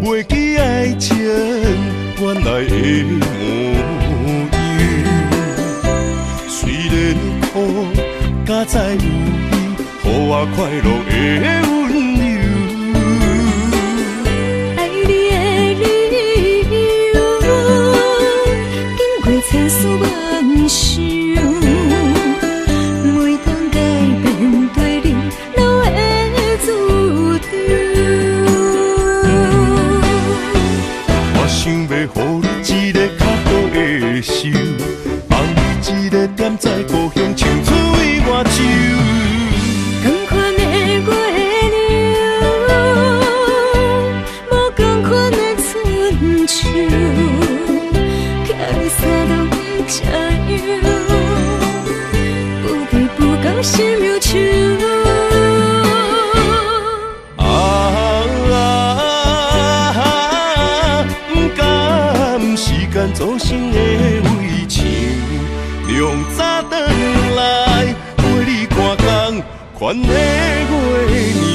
袂记爱情原来的模样。虽然苦，才知有你，予我快乐的温柔。爱你的理由，经过千丝万绪。 想要予你一个较好的手，放你一个点在故乡，唱出外州。同款的月亮，无同款的春秋，寄你三冬这样，不离不讲心忧愁。 做成的为情，量早转来陪你看工，款的月娘。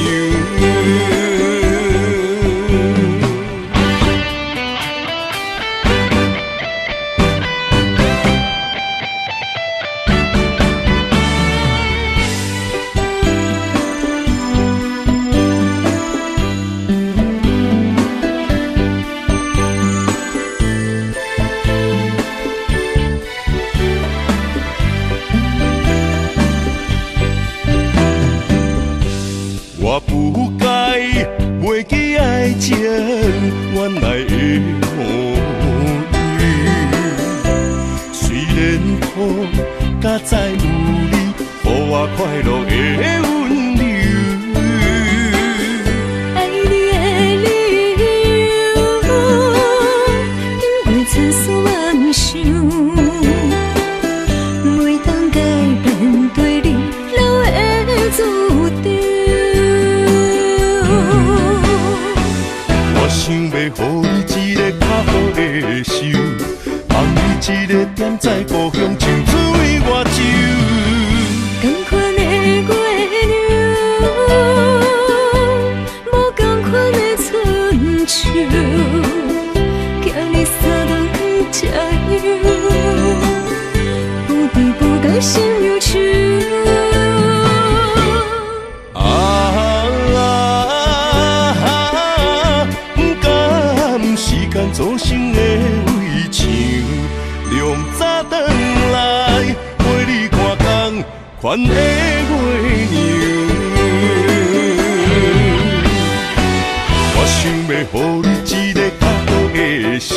我不该袂记爱情原来的模样。虽然苦，才知有你，予我快乐的温柔。爱你的理由，经过千丝万绪，每当改变对你留的注定。 想要予你一个较好的手，放你一个点在故乡，唱出外州。同款的月亮，无同款的春秋，寄你三冬这样，不离不讲心忧愁。 做成的为情，量早转来陪你看工，款的月娘。我想要予你一个较好的手，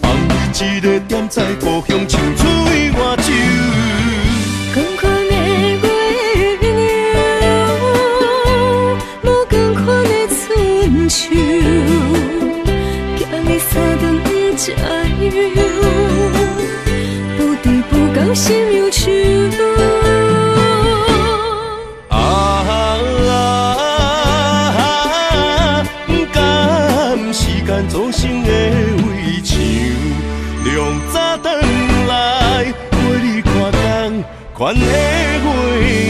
放你一个点在故乡，唱出外州。同款的月亮，无同款的春秋。 三冬这样，不离不讲心忧愁。不甘时间做成的为情，量早转来陪你看工，款的月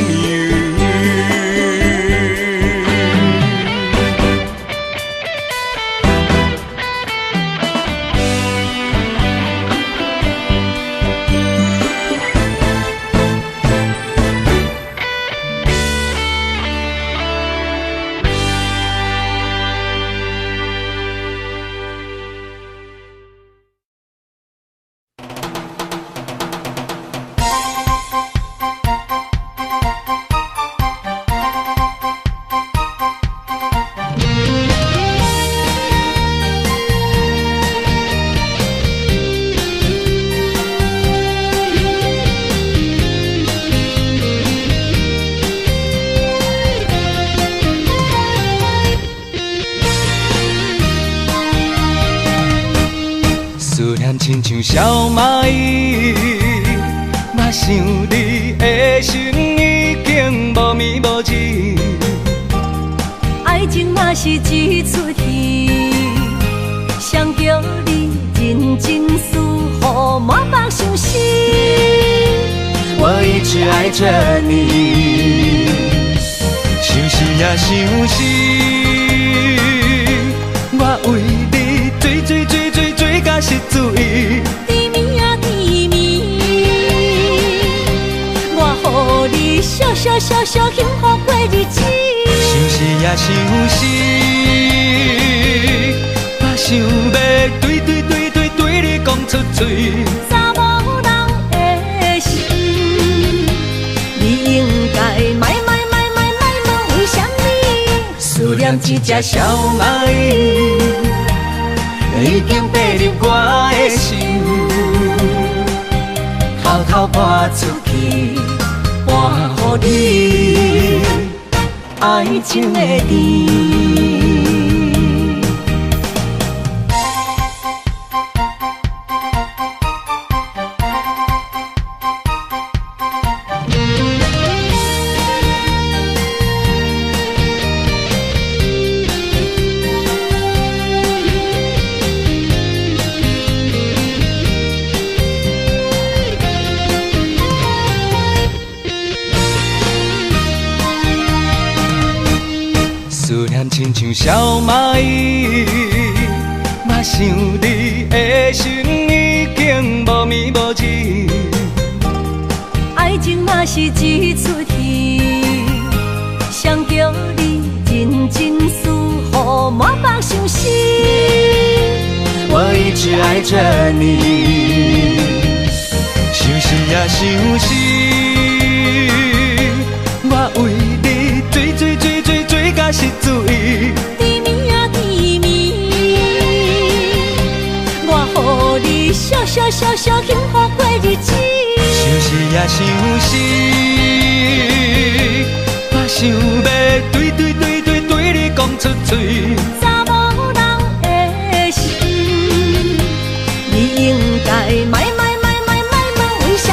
娘。 亲像小蚂蚁，我想你的心已经无眠无志。爱情嘛是一出戏，想叫你认真思，予满腹伤心。我一直爱着你，想死也想死，我为小小幸福过日子。想是也想是，我想要对你讲出嘴。查某人的心，你应该卖问为什么？思念一只小蚂蚁，已经爬入我的心，偷偷搬出去，搬予你爱情的甜。思念亲像小蚂蚁，我想你的心已经无眠无志。爱情嘛是一出戏，想叫你认真思，予满腹相思。我一直爱着你，想是也想是，我为你追甲失醉。甜蜜啊甜蜜，我予你小小幸福过日子。想是也想是，我想要对你讲出嘴。查某人的心，你应该卖问为什么？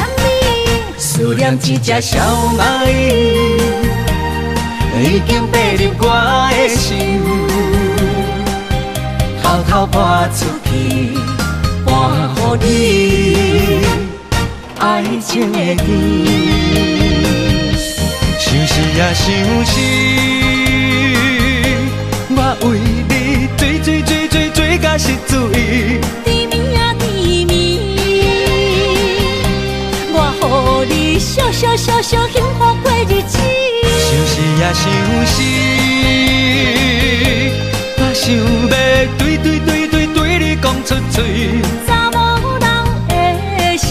思念一只小蚂蚁，已经爬入我的心，偷偷搬出去，搬予你爱情的甜。想是也想是，我为你追甲失醉。甜蜜啊甜蜜，我予你小幸福过日子。想是也想是，我想要对你讲出嘴。查某人的心，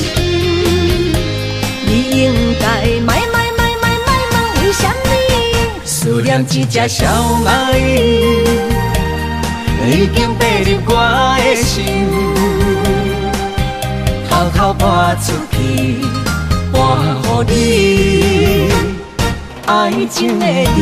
你应该卖问为什么？思念一只小蚂蚁，已经爬入我的心，偷偷搬出去，搬予你爱情的甜。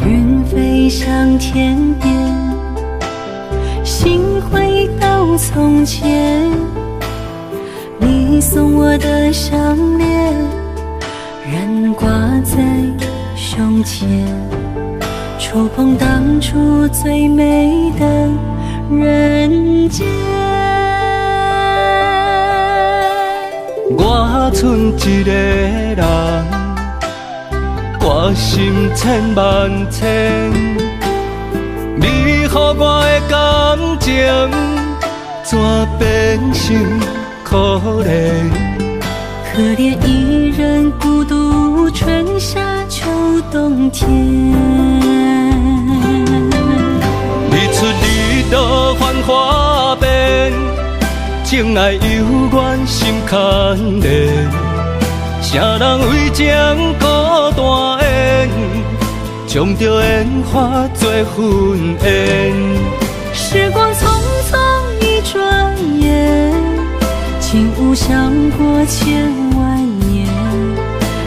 云飞向天边，心回到从前。你送我的项链，仍挂在胸前，触碰当初最美的人间。我剩一个人，我心千万千，你予我的感情，怎变成可怜？可怜一人孤独，春夏秋冬天。日出日落繁华变，情爱犹原心牵连。啥人为情孤单缘，将着烟花做婚宴。时光匆匆一转眼，竟无想过千万年，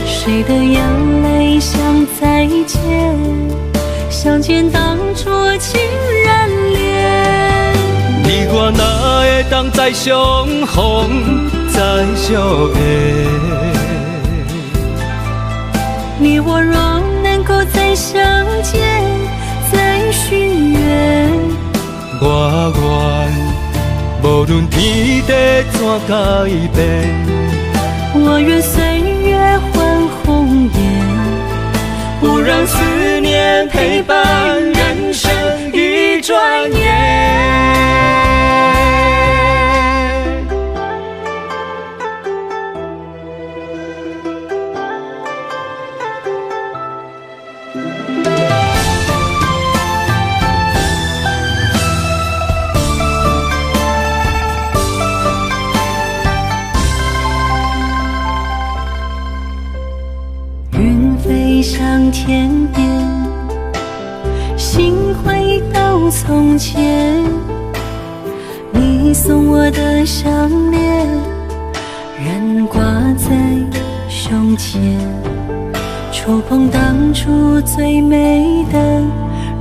谁的眼泪像再见，相见当作情人恋。你我哪会当再相逢再相爱？你我若能够再相见，再许愿，我愿无论天地怎改变，我愿岁月换红颜，不让思念陪伴人生一转眼。上天边，心回到从前，你送我的项链仍挂在胸前，触碰当初最美的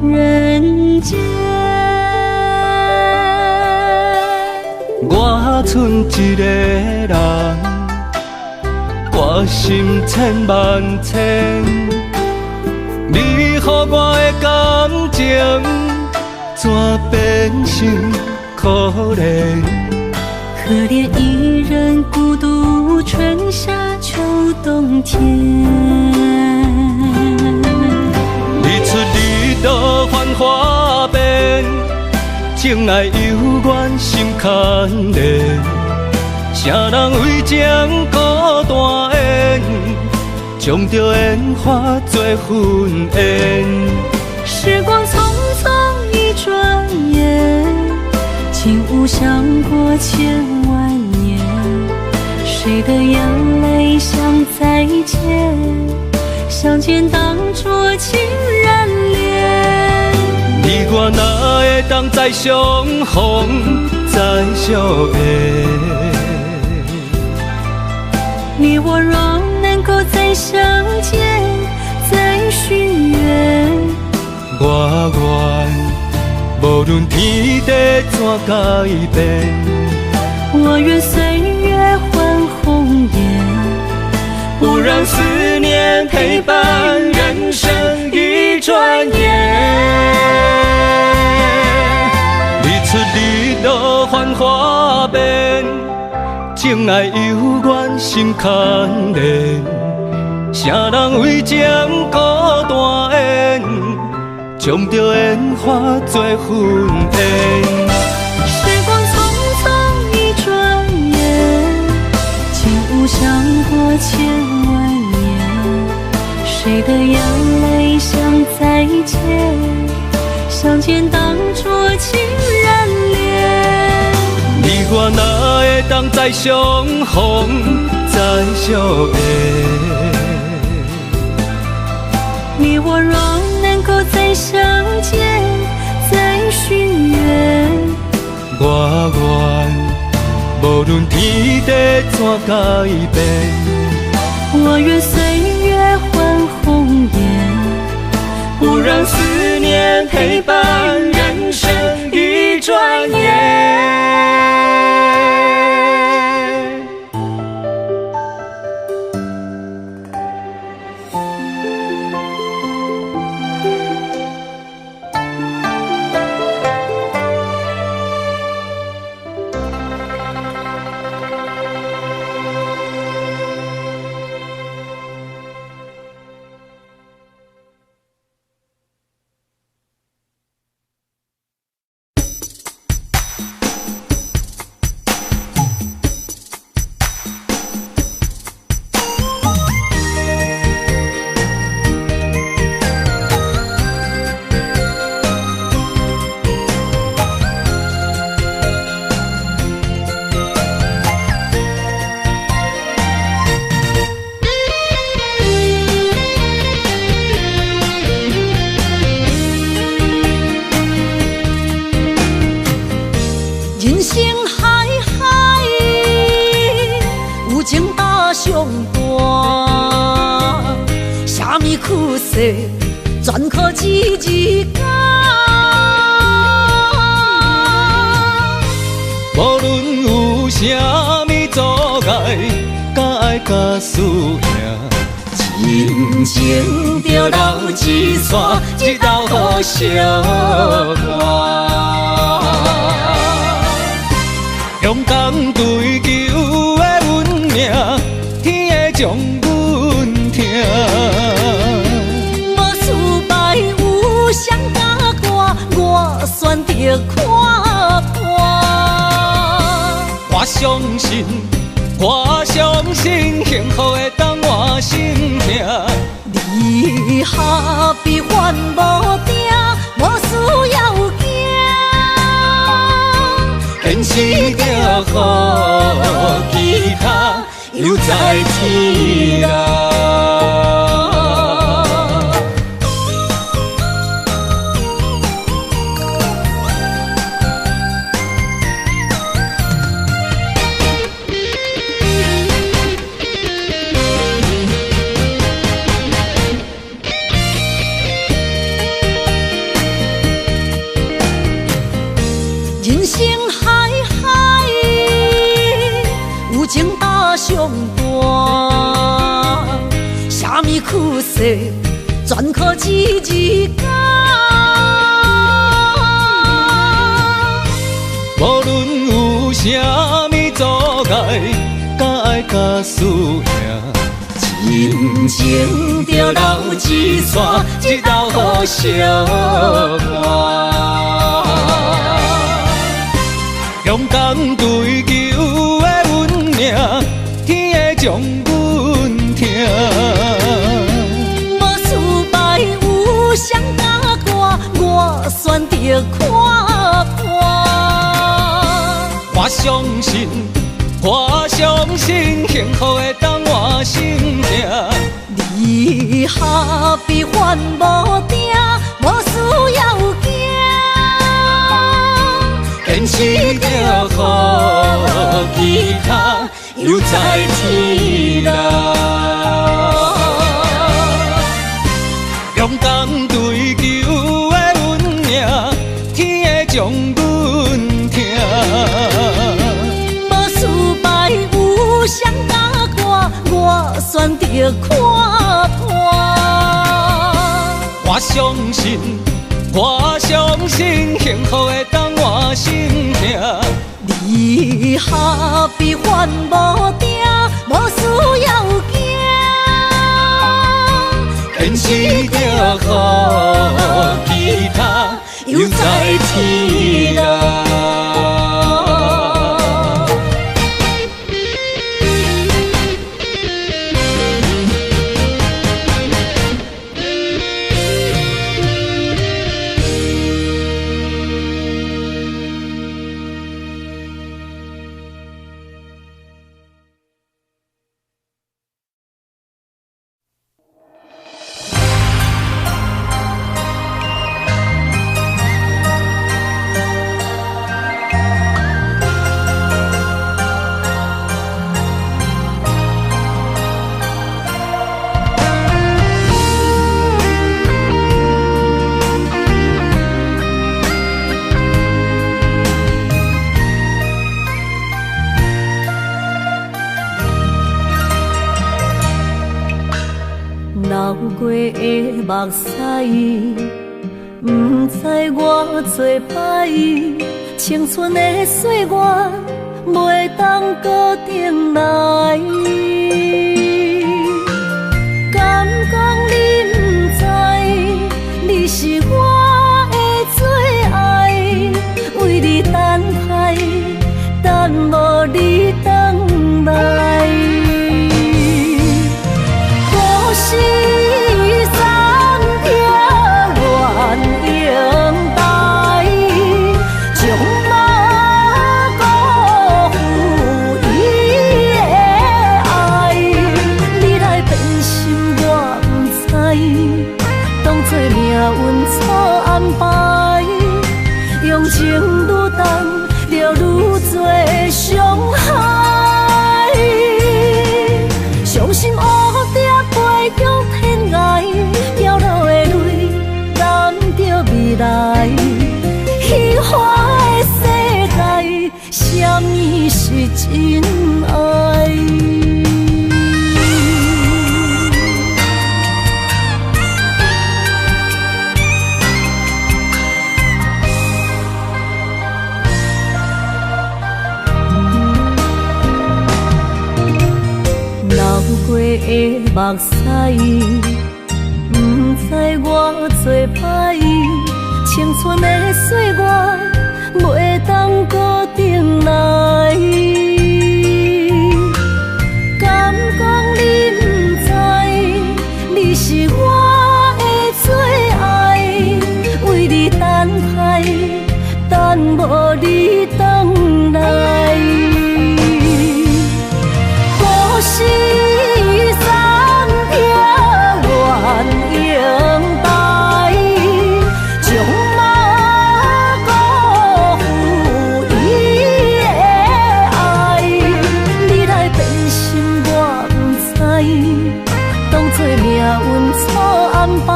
人间。我剩一个人，我心千万千，你予我的感情，怎变成可怜？可怜一人孤独，春夏秋冬天。日出日落繁华变，情爱犹原心牵连。啥人为情孤单缘，将着烟花做婚宴。时光匆匆一转眼，竟无想过千万年。谁的眼泪像再见，相见当作情人恋。你我哪会当再相逢再相爱？你我若能够再相见，再许愿，我愿无论天地怎改变，我愿岁月换红颜，不让思念陪伴人生一转眼。日出日落繁华变，情爱犹原心牵连。啥人为情孤单缘，将着烟花做婚宴。时光匆匆一转眼，竟无想过千万年。谁的眼泪像再见，相见当作情人恋。你我哪会当再相逢再相爱？你我若能够再相见，再许愿，我愿无论天地怎改变，我愿岁月换红颜，不让思念陪伴人生一转眼。上大，啥物苦涩全靠一字讲。无论有啥物阻碍，甲爱甲输赢，真情着留一线，一道好相伴。勇敢追求的运命，天会将阮疼。无失败有谁甲我，我选择看破。我相信，我相信幸福会当我心痛。你下比烦无定，无需要惊。现实着予其他犹在天涯。人生海海，有情搭上大，啥物苦涩全靠一字讲。无论有啥物阻碍，甲爱甲输赢，真情着留一线，一道好相伴。勇敢追求的运命，天会将阮疼。无失败有谁甲我选择看破。我相信，我相信幸福会当我心痛。你下比烦无定，无需要惊。现实着予其他犹在天涯。勇敢追求的运命，天会将阮疼。无失败有谁甲我选择看破。我相信，我相信幸福会当我心痛。你下比烦无定，无需要惊。现实着予其他犹在天涯。流过的目屎，不知我做歹，青春的岁月袂当搁重来。敢讲你不知，你是我的最爱，为你等待，等无你回来。可惜残影原应待，将马辜负伊的爱。你来变心我不知，当作命运错安排，用情愈重就愈多伤害。目屎，不知我做歹，青春的岁月袂当搁重来。敢讲你不知，你是我的最爱，为你等待，等无你回来。故事三条愿永带，将马辜负伊的爱。你来变心我不知，当作命运错安排，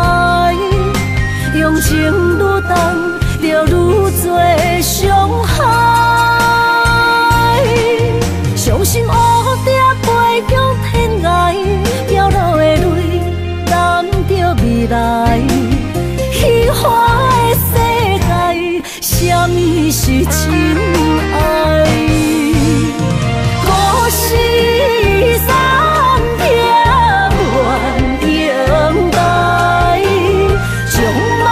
用情愈重，就愈多伤害。伤心乌蝶飞向天涯，飘落的泪染着未来。虚幻的世界，什么是真爱？故事三条愿永带，将马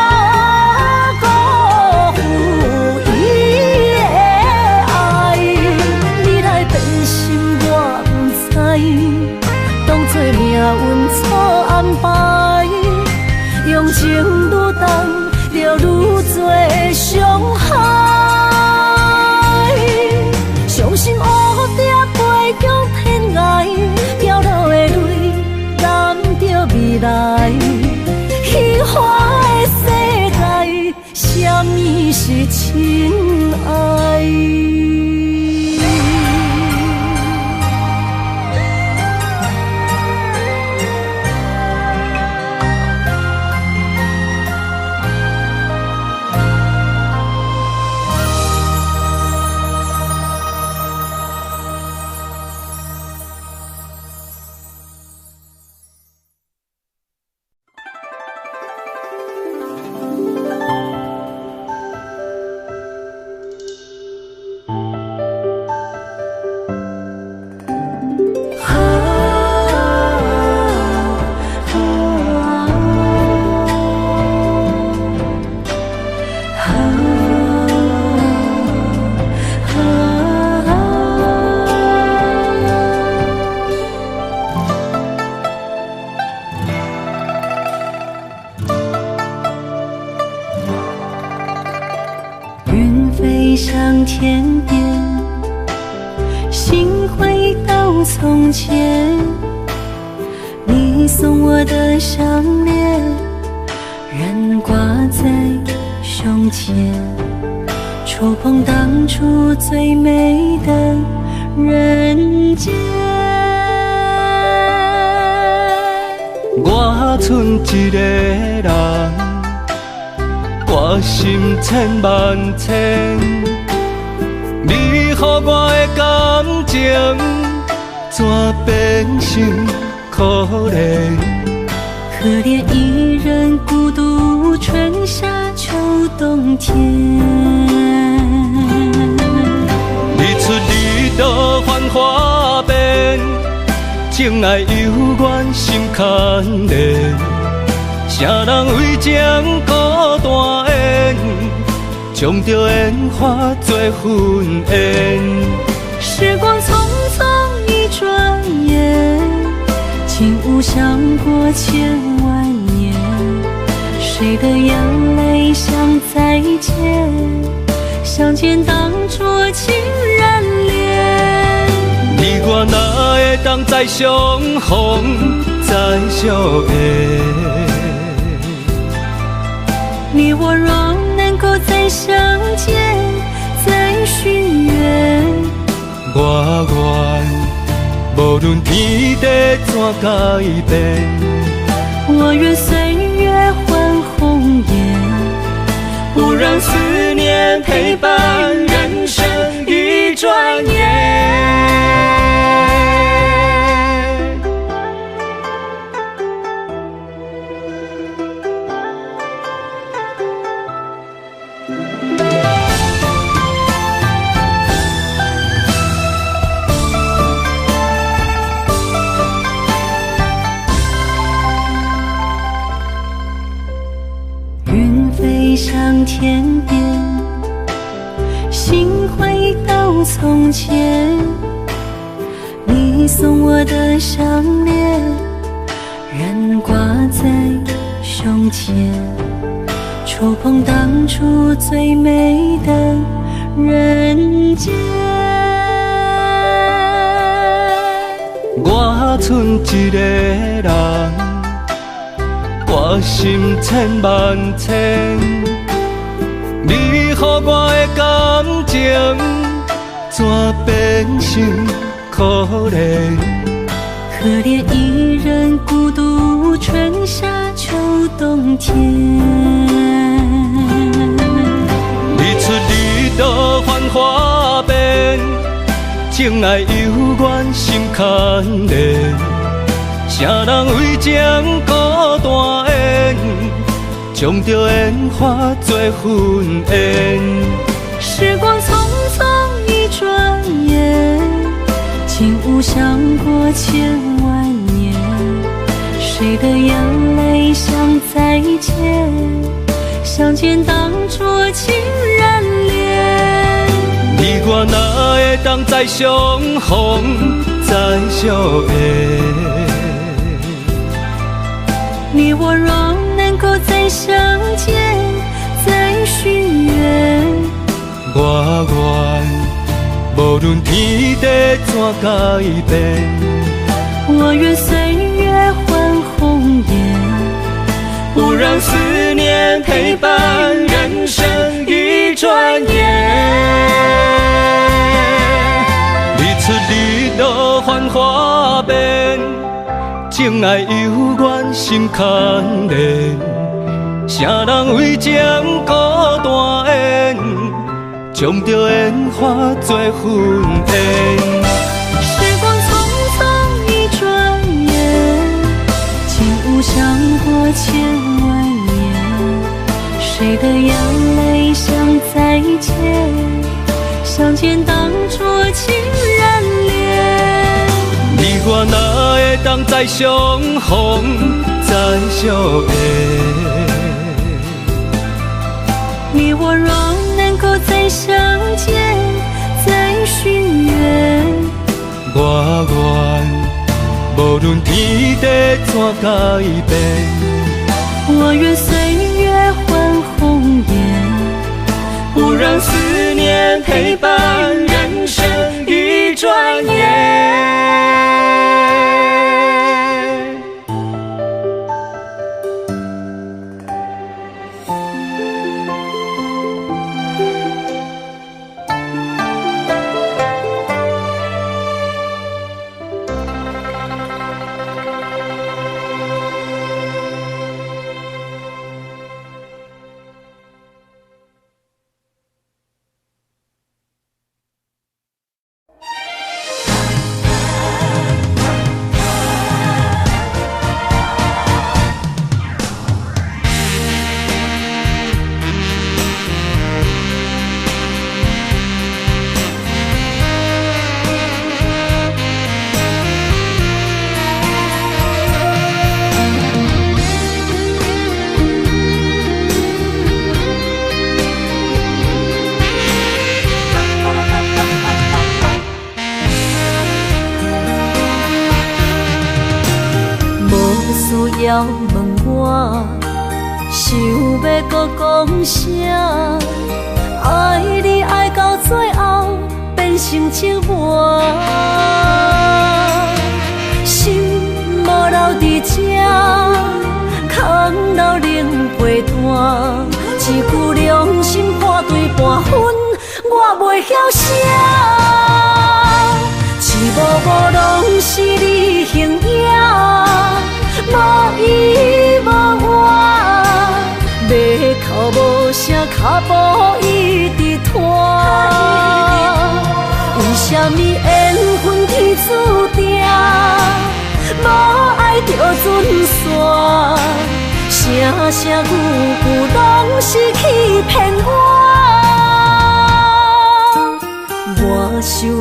辜负伊的爱。你来变心我不知，当作命运错安排，用情愈重，就愈多伤害。伤心乌蝶飞向天涯，飘落的泪染着未来。虚幻的世界，什么是真爱？云飞向天边，心回到从前。你送我的项链，仍挂在胸前，触碰当初最美的人间。我剩一个人，我心千万千，你予我的感情，怎变成可怜？可怜一人孤独，春夏秋冬天。日出日落繁华变，情爱犹原心牵连。啥人为情孤单缘，将着烟花做婚宴。时光匆匆一转眼，竟无想过千万年。谁的眼泪像再见，相见当作情人恋。你我哪会当再相逢再相爱？你我若能够再相见，再许愿，我愿无论天地怎改变，我愿岁月换红颜，不让思念陪伴人生一转眼。上天边，心回到从前，你送我的项链仍挂在胸前，触碰当初最美的人间。我剩一个人，我心千万千，你予我的感情，怎变成可怜？可怜一人孤独，春夏秋冬天。日出日落繁华变，情爱犹原心牵连。啥人为情孤单缘，将着烟花做婚宴。时光匆匆一转眼，竟无想过千万年。谁的眼泪像再见，相见当作情人恋。你我哪会当再相逢再相爱？你我若能够再相见，再许愿，我愿无论天地怎改变，我愿岁月换红颜，不让思念陪伴人生一转眼。日出日落繁华变，情爱犹原心牵连。啥人为情孤单缘，将着烟花做婚宴。时光匆匆一转眼，竟无想过千万年。谁的眼泪像再见，相见当作情人恋。你我哪会当再相逢再相爱？你我若能够再相见，再许愿，我愿无论天地怎改变，我愿岁月换红颜，不让思念陪伴人生一转眼。要问我，想要搁讲啥？爱你爱到最后变成寂寞，心无留伫这，空留冷陪伴。一句良心破对半分，我袂晓写。一幕幕拢是你形影。无依无我，马口无声，脚步一直拖。为什么缘分天注定，无爱就准线？声声句句拢是欺骗我。我想要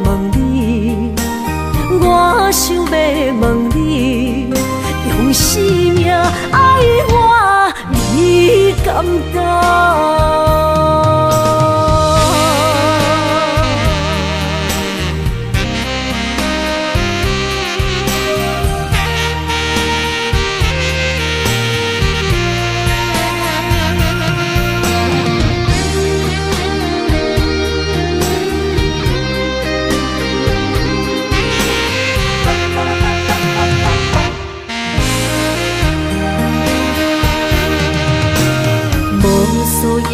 问你，我想要问你。用生命爱我，你敢答？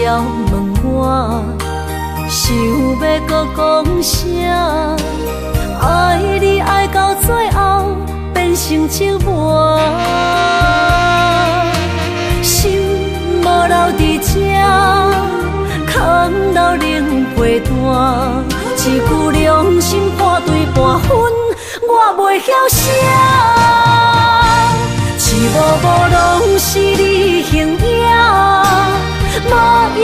要问我，想要搁讲啥？爱你爱到最后变成寂寞，心无留伫这，空留冷陪伴。一句良心半对半分，我袂晓写。一幕幕拢是你形影，无依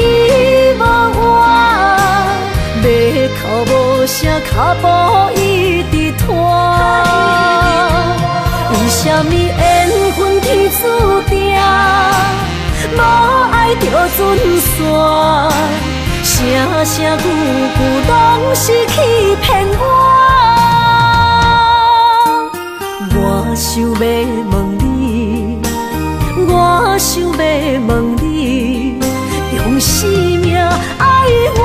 无我，要哭无声，脚步一直拖。为什么缘分天注定，无爱就准线？声声句句拢是欺骗我。我想要问你，我想要问你，用生命爱我，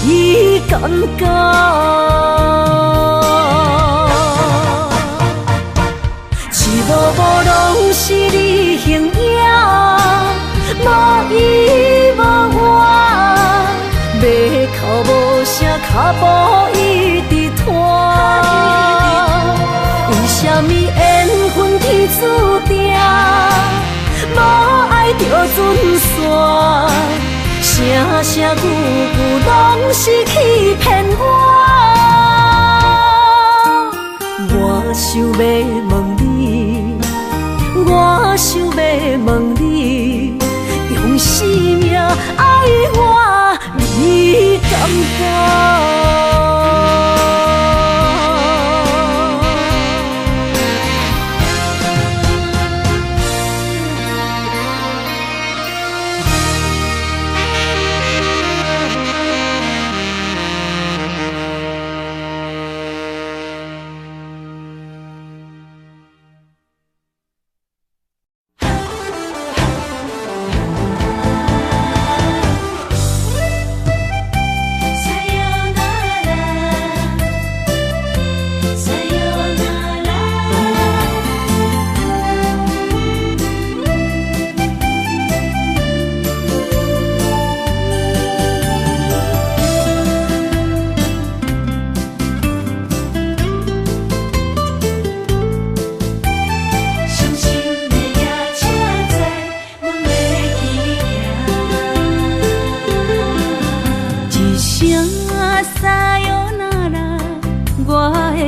你感觉？一幕幕拢是你形影，无依无我，要哭无声，脚步一直拖。为什么缘分天注定，无爱就准线？声声句句拢是欺骗我。我想要问你，我想要问你，用生命爱我，你感觉？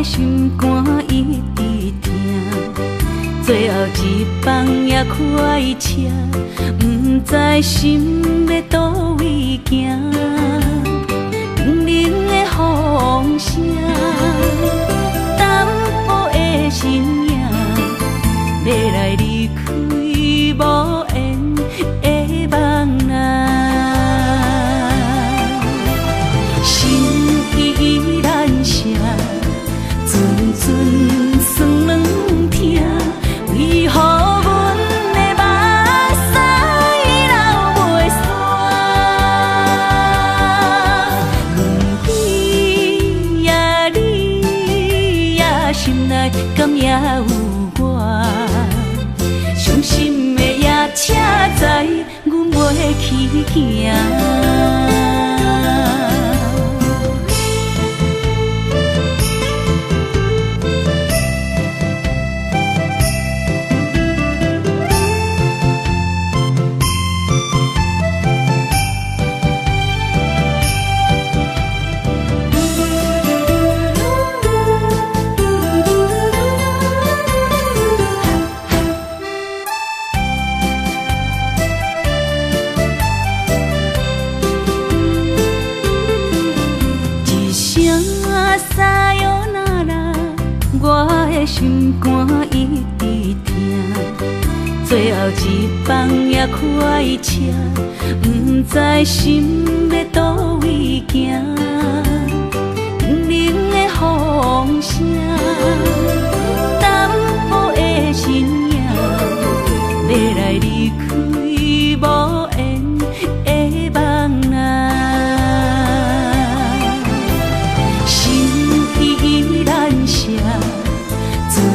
心肝一直疼，最后一放也开车，不知心要倒位行。冷冷的风声，淡薄的身影，要来离开无缘的梦啊，心依然舍。阵酸软疼，为何阮的目屎流袂煞？轮回呀，你呀，心内敢也有我？伤心的夜车载，阮袂去行。心肝一直疼，最后一放也开车，不知心要倒位行。冷冷的风声，淡薄的身影，要来离开无缘的梦啊，心依然舍。阵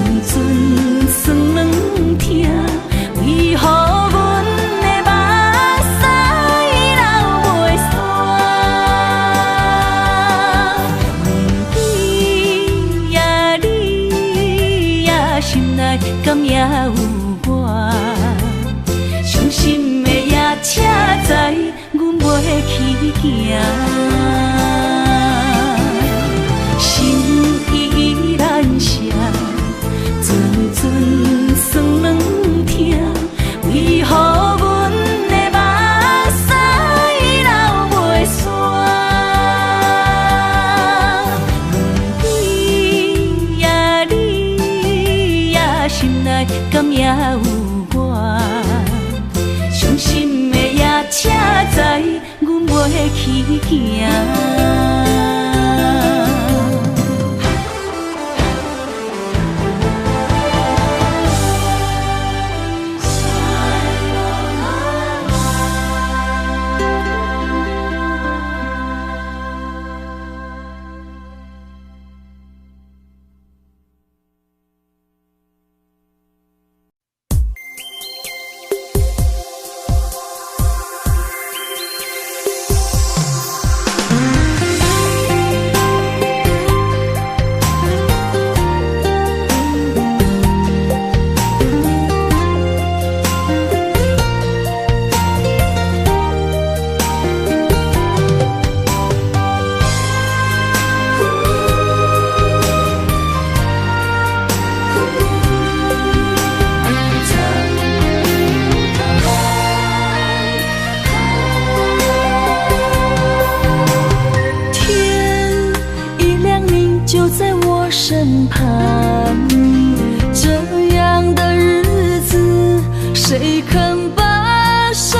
酸软疼，为何阮的目屎流阮袂去行。心依然伤，阵阵酸软痛，为何阮的目屎流袂煞？问你呀，你呀，心内敢也有我？伤心的夜车载，阮袂去行。身旁，这样的日子，谁肯把手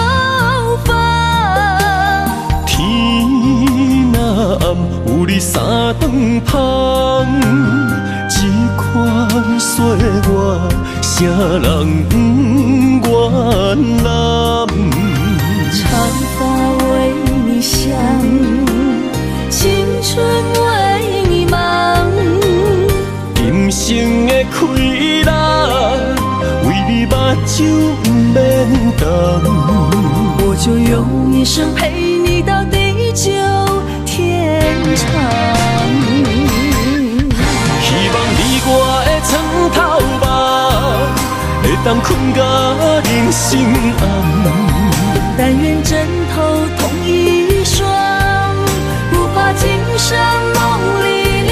放？天若暗，有你三顿芳，这款岁月，谁人不原谅？长发为你香，青春为你忙。今生的快乐，为你目睭不免干。我就用一生陪你到地久天长。希望你我的床头梦，会当困甲人心暗。但愿枕头同一双，不怕今生梦里凉。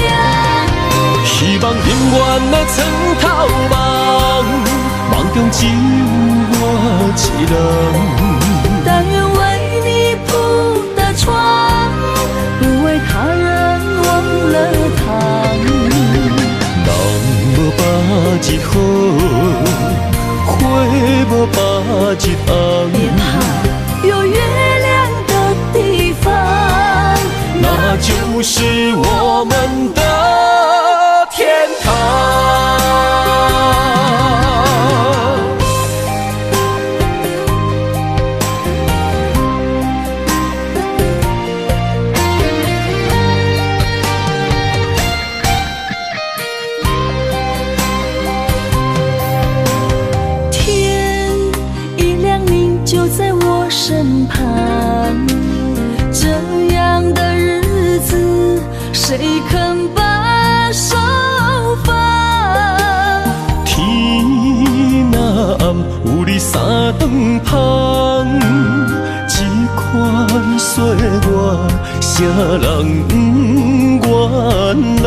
希望永远的床头梦，梦中只有我一人。但愿为你铺的床，不为他人忘了烫。人无百日好，花无百日红。别怕，有月亮的地方，那就是我们的天堂。天一亮，你就在我身旁。这样的日子，谁肯把手放？天若暗，有你三顿芳，这款岁月，谁人不原谅？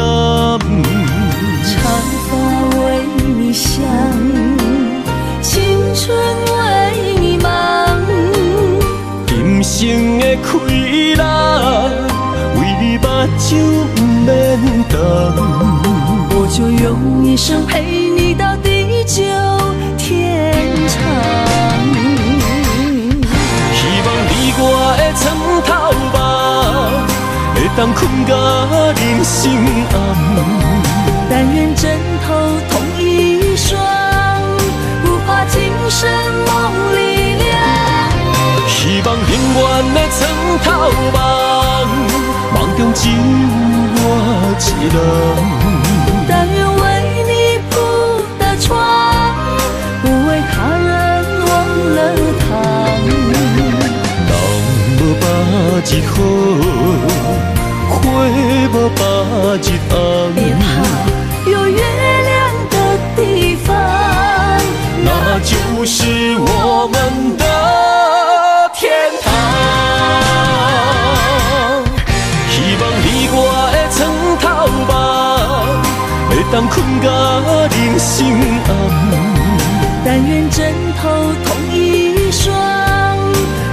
长发为你香，青春为你忙。今生的快乐，为你目睭不免干。我就用一生陪你到地久天长。希望你我的床头梦，会当困甲人心暗。但愿枕头同一双，不怕今生梦里凉。希望永远的床头梦，梦中只有我一人。但愿为你铺的床，不为他人忘了烫。人无百日好，花无百日红。别怕，有月亮的地方，那就是我们的天堂。当困甲人心暗。但愿枕头同一双，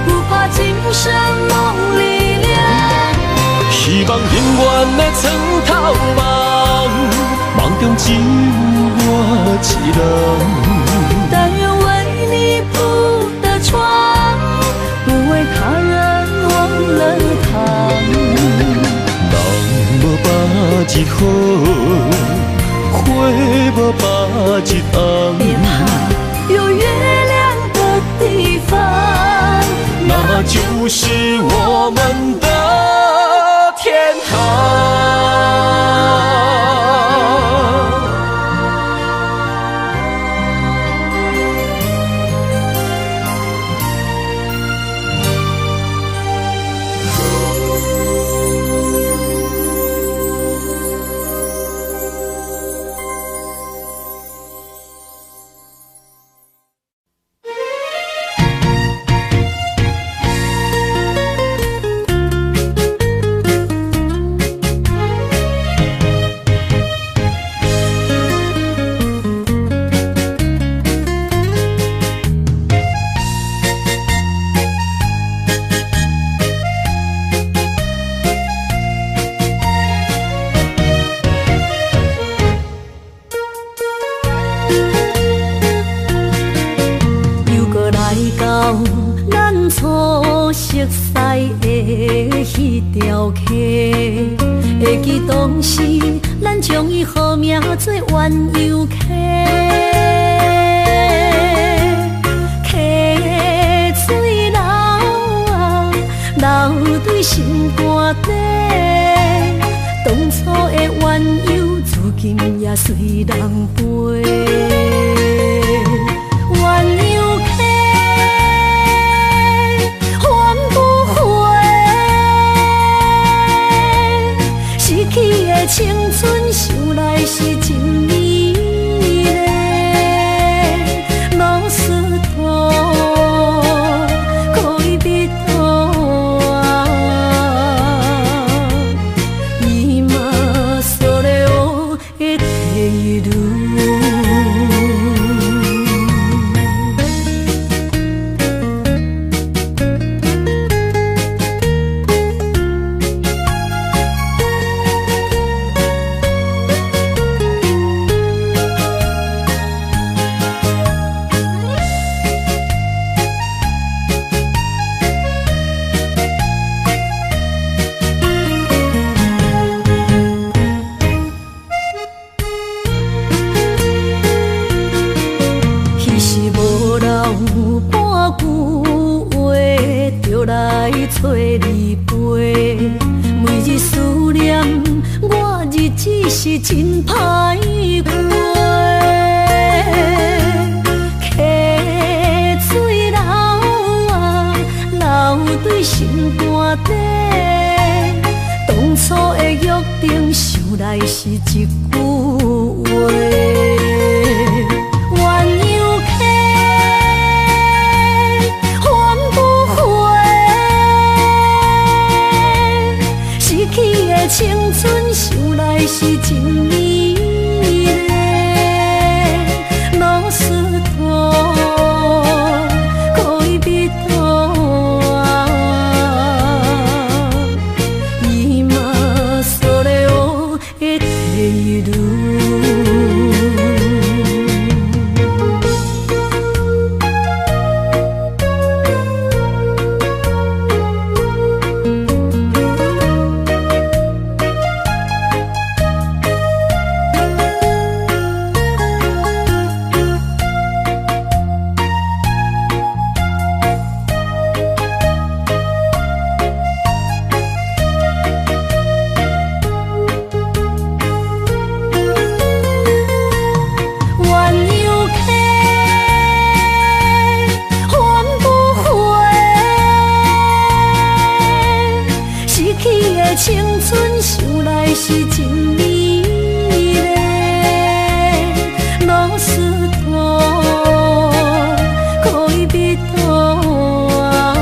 不怕今生梦里凉。希望永远的床头梦，梦中只有我一人。但愿为你铺的床，不为他人忘了躺。人无百日好，花无百日红。别怕。有月亮的地方，那就是我们的天堂。会记当时，咱将伊好名做鸳鸯溪，溪水流啊，流对心肝底。当初的鸳鸯，至今也随人陪。鸳鸯溪。青春想来是真美丽，老师徒可以比图啊，伊嘛所了的地路。找你陪，每日思念，我日子是真歹过。溪水流啊，流对心肝底。当初的约定，想来是一句话。青春想来是真美丽，老师徒可以比图啊，伊嘛所了的地路。青春想来是真美丽，老师徒可以比图啊，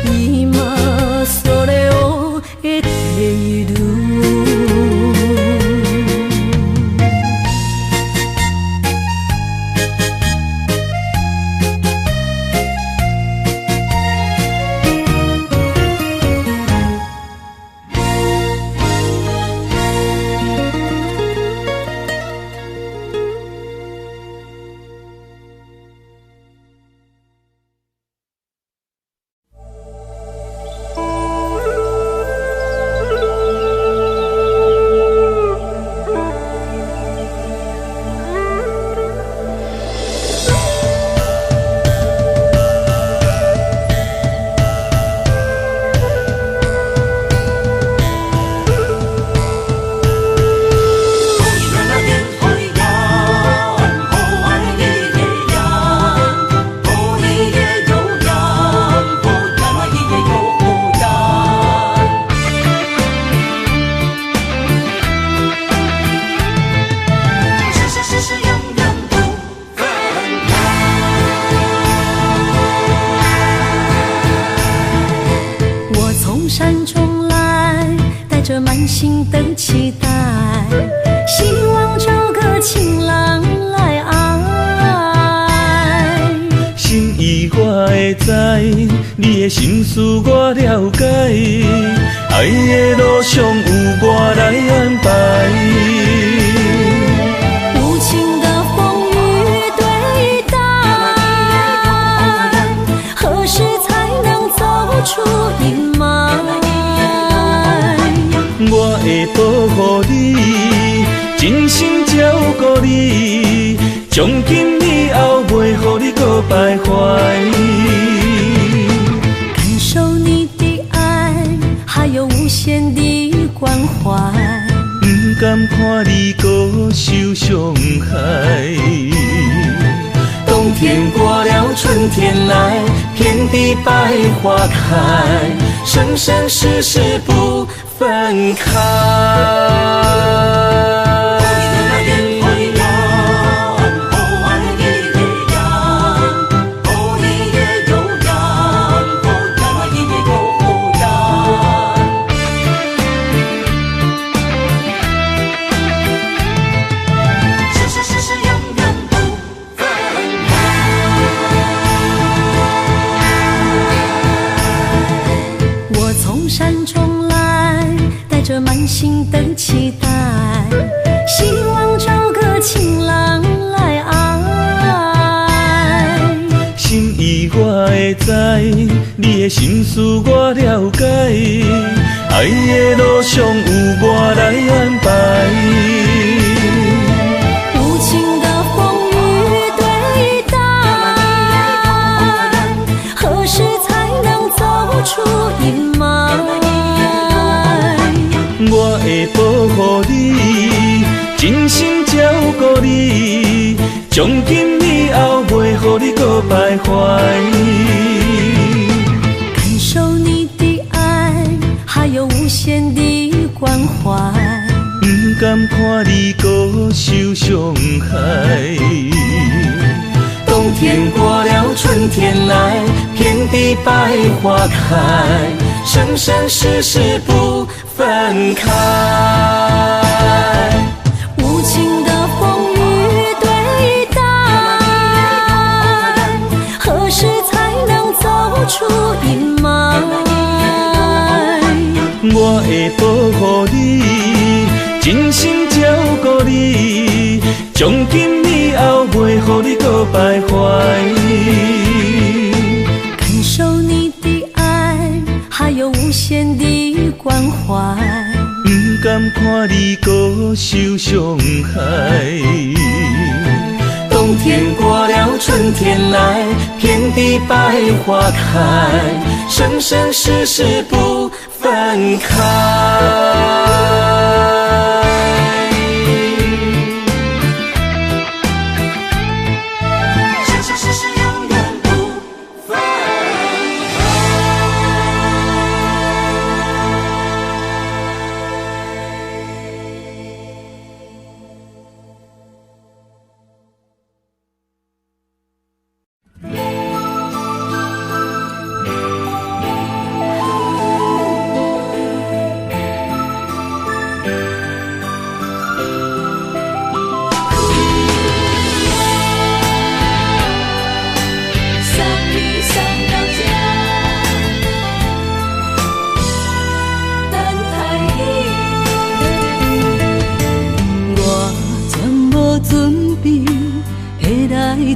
伊嘛所了的地路。心的期待，希望找个情人来爱。心意我会知，你的心思我了解，爱的路上有我来安排。无情的风雨对待，何时才能走出阴霾？我会保护你，真心照顾你，从今以后袂予你搁徘徊。感受你的爱，还有无限的关怀。不甘看你搁受伤害。冬天过了，春天来，遍地百花开，生生世世不分开。满心的期待，希望找个情人来爱。心意我会知，你的心思我了解，爱的路上有我来安排。无情的风雨对待，何时才能走出阴霾？我会保护你，真心照顾你，从今以后袂予你搁徘徊。感受你的爱，还有无限的关怀。不甘看你搁受伤害。冬天过了，春天来，遍地百花开，生生世世不分开。无情的风雨对待，何时才能走出阴霾？我会保护你，真心照顾你，从今以后袂予你搁徘徊。感受你的爱，还有无限的关怀。不甘看你搁受伤害。冬天过了，春天来，遍地百花开，生生世世不分开。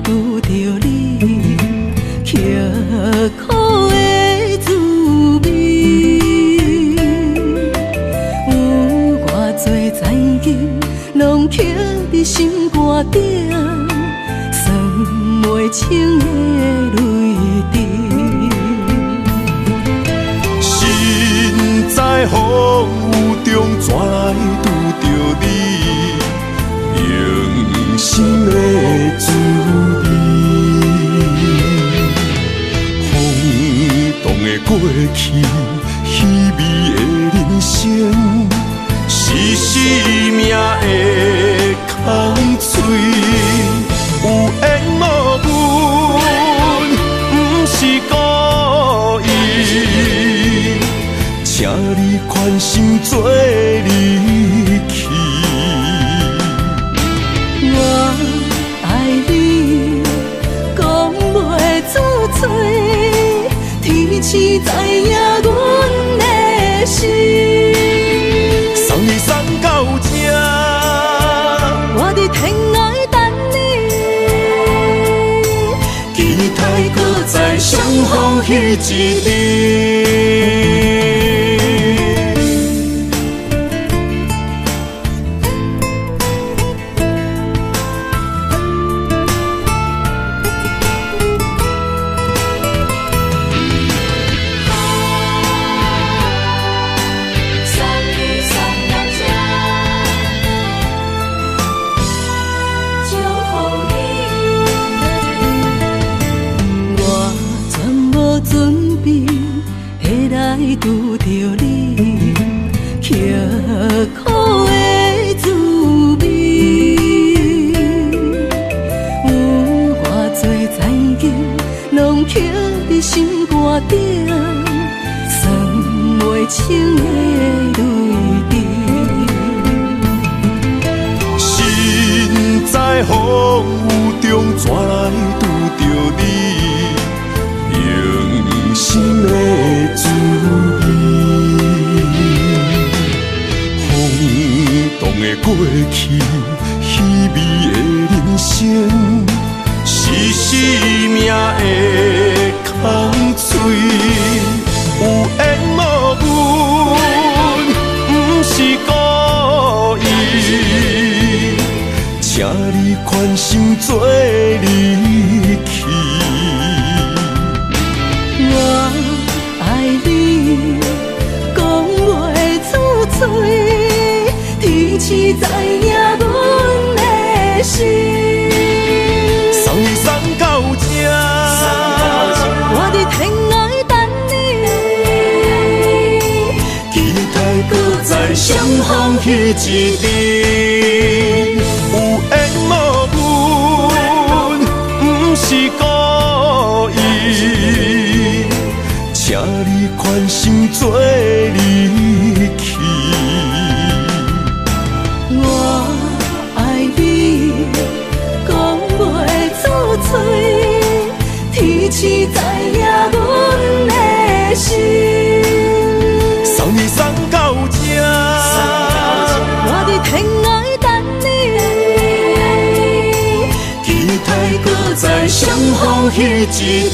拄着你，刻苦的滋味，有偌多前景，拢刻伫心肝顶，算袂清的泪滴。心在风雨中，怎来拄着你？用心的滋味，风动的过去，稀微的人生，是生命的空嘴，有缘无分，不是故意，请你宽心做你。市知影阮的心。送你送到这，我伫天涯等你，期待搁再相逢彼一日。拄着你，刻苦的滋味，有偌多情景，拢刻伫心肝顶，算袂清的泪滴。身在风雨中，怎来拄着你？用心的滋味，风动的过去，稀微的人生，是生命的空嘴，有缘无分，不是故意，请你宽心做离去。我爱你，讲袂出嘴，天赐知影阮的心。送你送到这，我伫天涯等你，期待搁再相逢彼一日。有缘无分，不是故意，请你宽心做离去。我爱你，讲袂出嘴，天赐知影阮的心。送你送到这，我伫天涯等你，期待搁再相逢彼一日。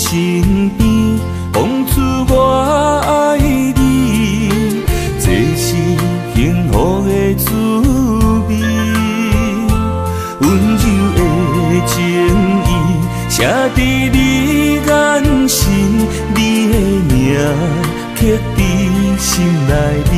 身边讲出我爱你，这是幸福的滋味。温柔的情意写伫你眼神，你的名刻伫心内面。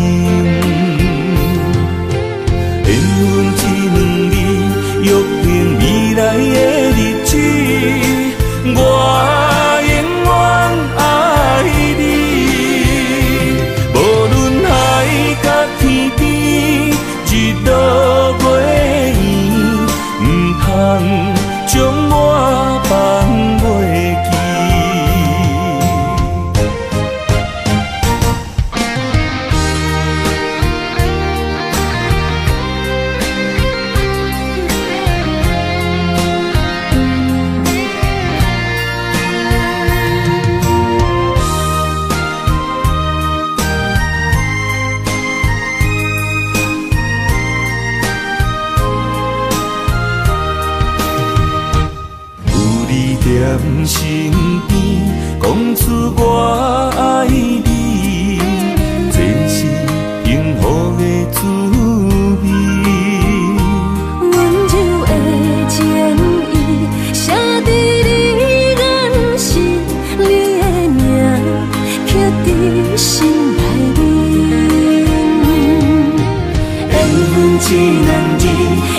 难日，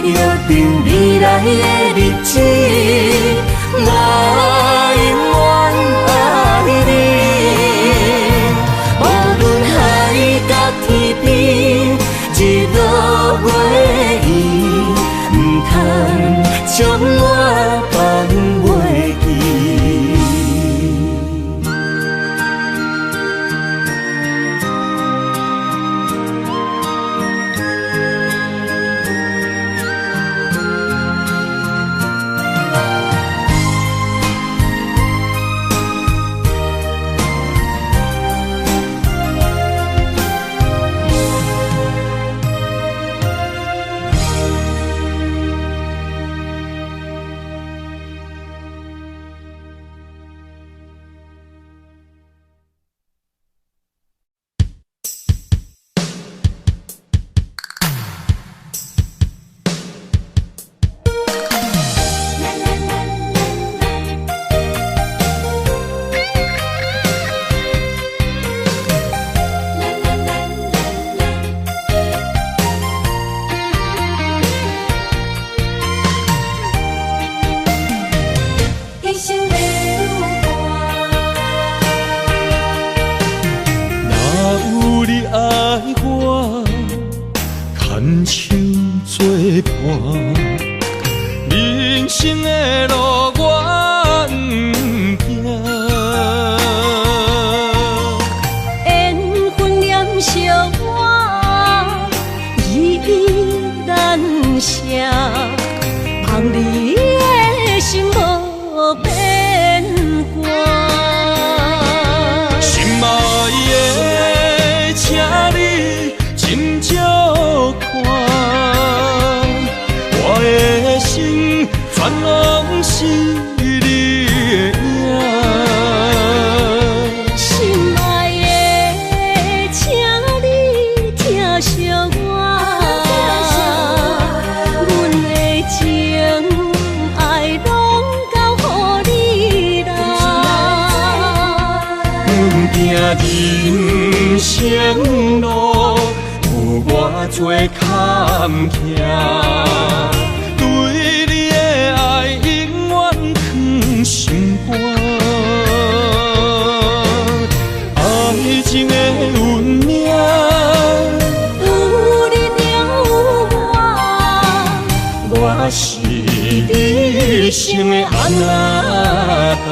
约定未来的日子，我永远爱你。无论海角天边，日落月圆，唔通将我放袂记。人生的路我不行，缘分念惜我，依依难舍，望你的心无变卦。心爱的，请你斟酌看。我的心全拢是你的影，心爱的，请你疼惜我，阮的情爱拢交予你啦。行人生路有偌多坎坷。对你的爱永远藏心肝，爱情的运命，有你才有我，我是你生的安那达。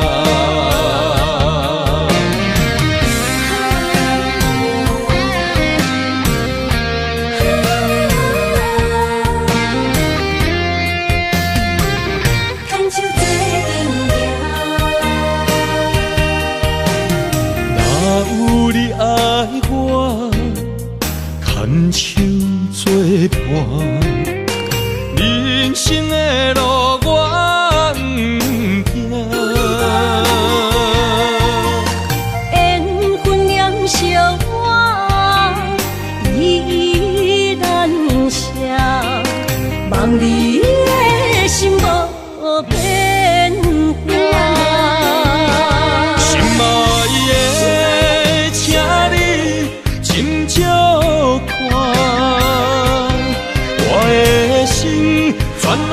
牵手作伴，人生的路我不行，缘分念惜我，依依难舍，望你的心无变卦。心爱的，请你斟酌看，我的心全拢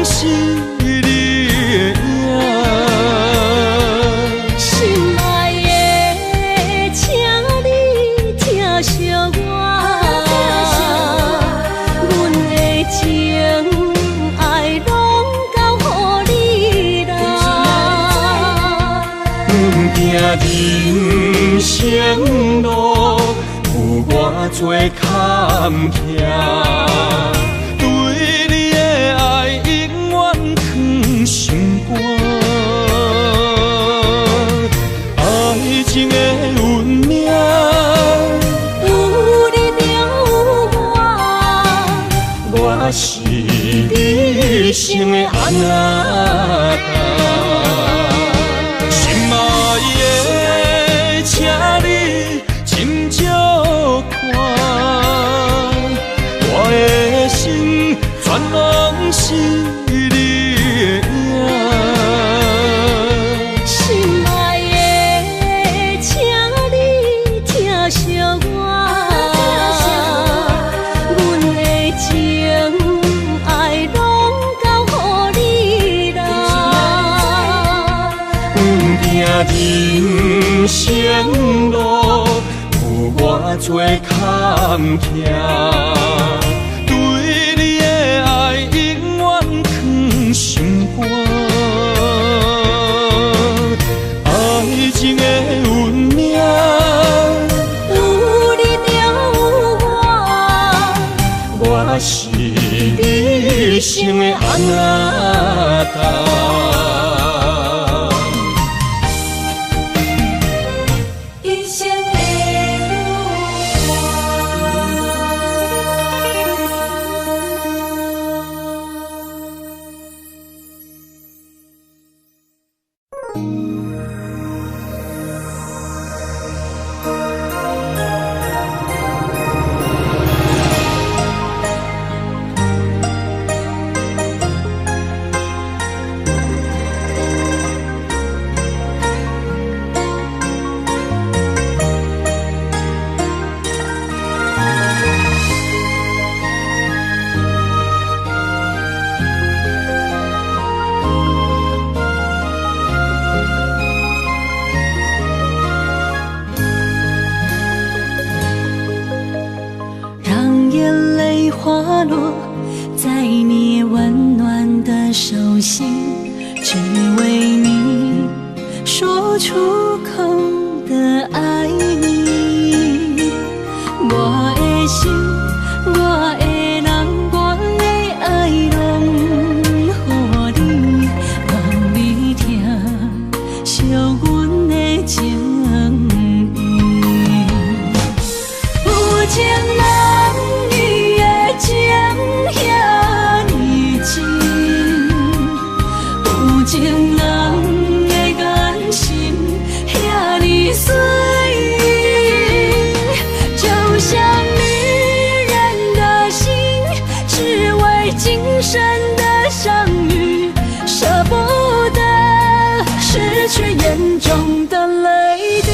是你的影。心爱的，请你疼惜我，阮的情爱拢交予你啦。行人生路有偌多坎坷，对你的爱永远藏心肝，爱情的运命，有你才有我是你生的安那达。心爱的，请你斟酌看，我的心全拢是你的影。心爱的，请你疼惜我，阮的情生路有偌多坎坷，对你的爱永远藏心肝。爱情的运命，有你就有我，我是你生的阿达。一生的让眼泪滑落在你温暖的手心，只为你说出口的爱你。我的心，我的人，我的爱拢予你，望你听惜阮的情意。有情人你的情遐尼真，有情人的眼神遐尼水，就像女人的心，只为今生的相遇，舍不得失去眼中的泪滴。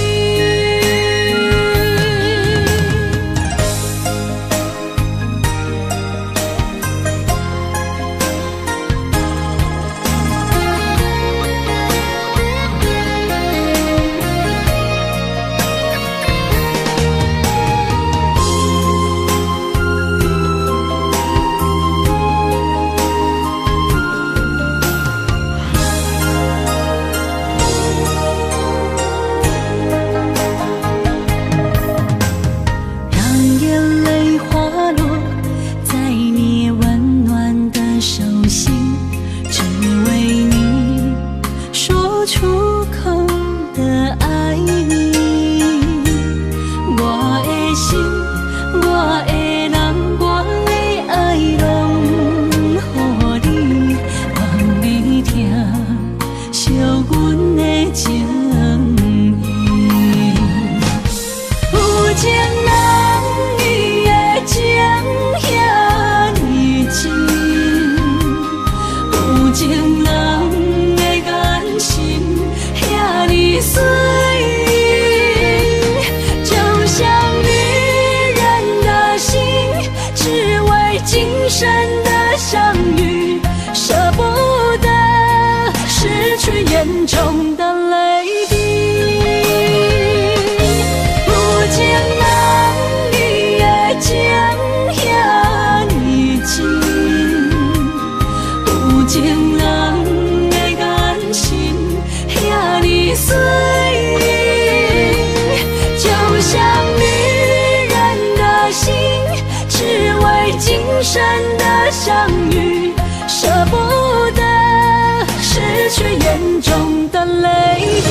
眼中的泪滴，有情人你的情遐尼真，有情人的眼神遐尼水，就像女人的心，只为今生的相遇，舍不得失去眼中的泪滴。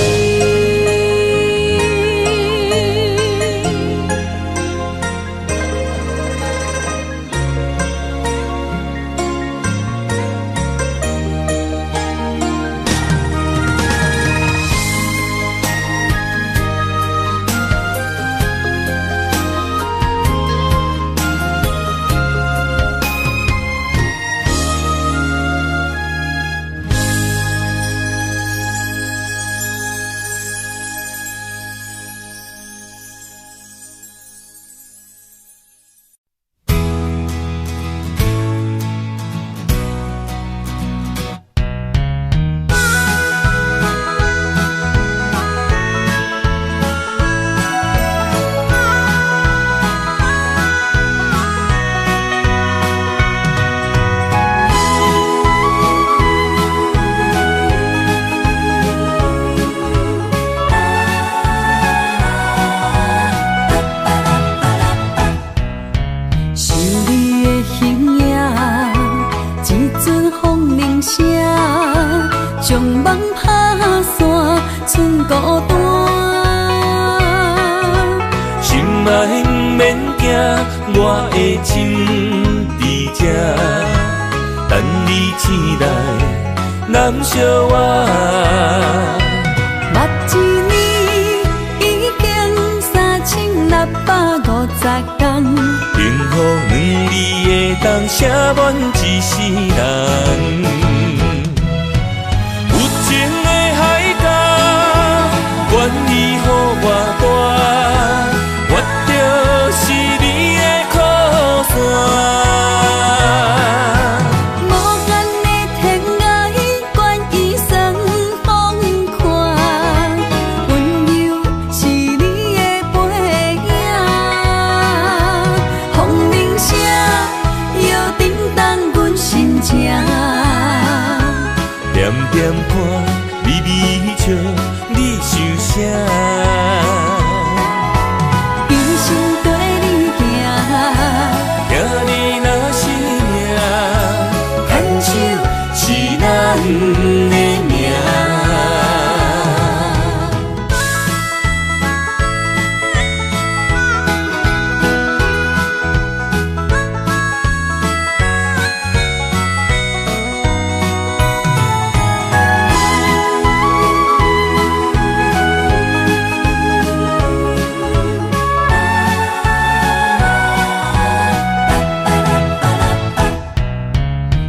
将梦打散，剩孤单。心爱不免惊，我的心伫这，等你醒来，难相偎。目一年已经3650天，幸福两字会当写满一世人。有情的海角，愿意予我带，我就是你的靠山。无限的天涯，愿意算风看，温柔是你的背影。风铃声摇叮当阮心情，点点看，微微笑，你想啥？一生跟你行，行你若是命，牵手是咱的命。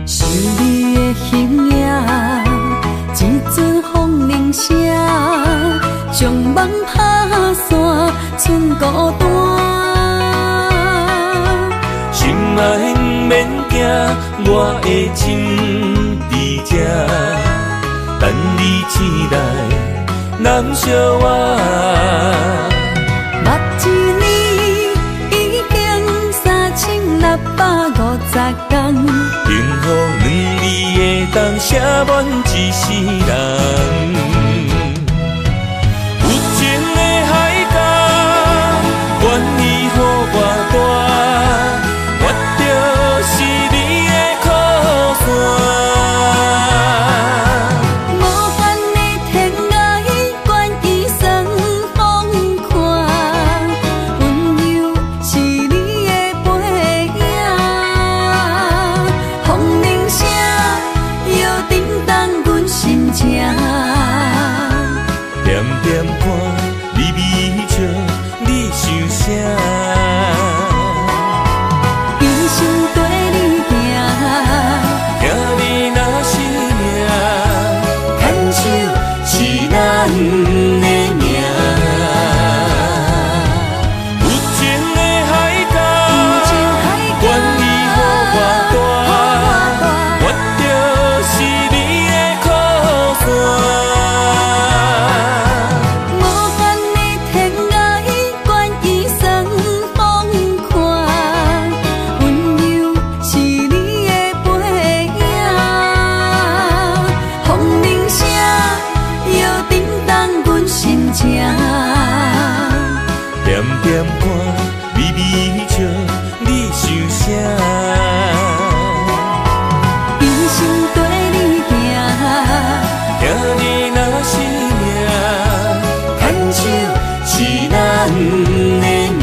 想你的形影，一阵风铃声，将梦打散，剩孤单。心爱不免惊，我的心伫这，等你醒来，难相偎。目一年已经3650天，幸福两字会当写满一世人。有情的海角，愿意予我带，我就是你的靠山。无限的天涯，愿意算风看，温柔是你的背影。风铃声摇叮当阮心情，点点看，微微笑，你想啥？一生跟你行，行你若是命，牵手是咱的命。有情的海角，愿意予我带，我就是你的靠山。无限的天涯，愿意算风看，温柔是你的背影。风铃声摇叮当阮心情，点点看，微微笑，你想啥？一生跟你行，行你若是命，牵手是咱的命。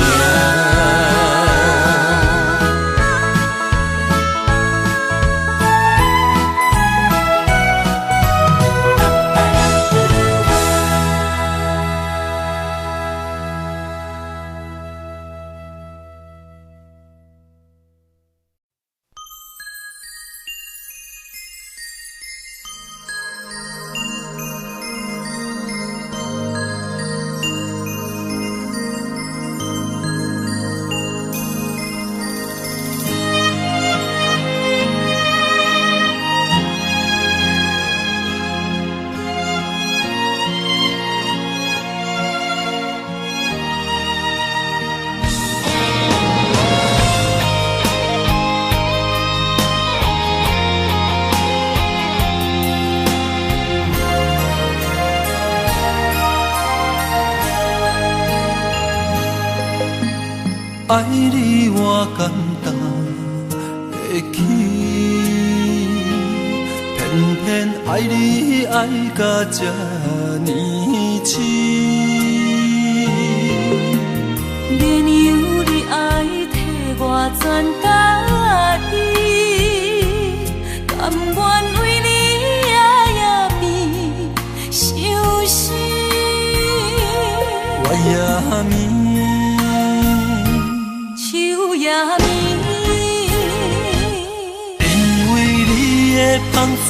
爱你偌简单会去，偏偏偏爱你爱到这呢深，绵羊你爱替我全答应，甘愿为你夜眠伤心。我也眠，树也眠。香水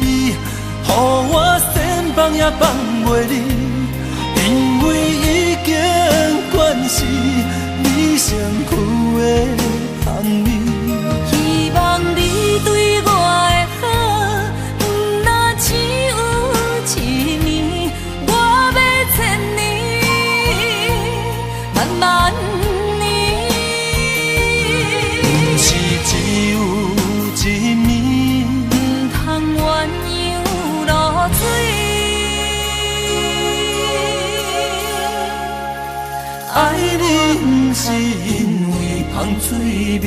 味，予我先放也放袂离，因为已经惯是你身躯的香味。希望你对我的好，不若只有一年，我要千年，慢慢年，不是只有一年。鸳鸯落水，爱你不是因为香水味。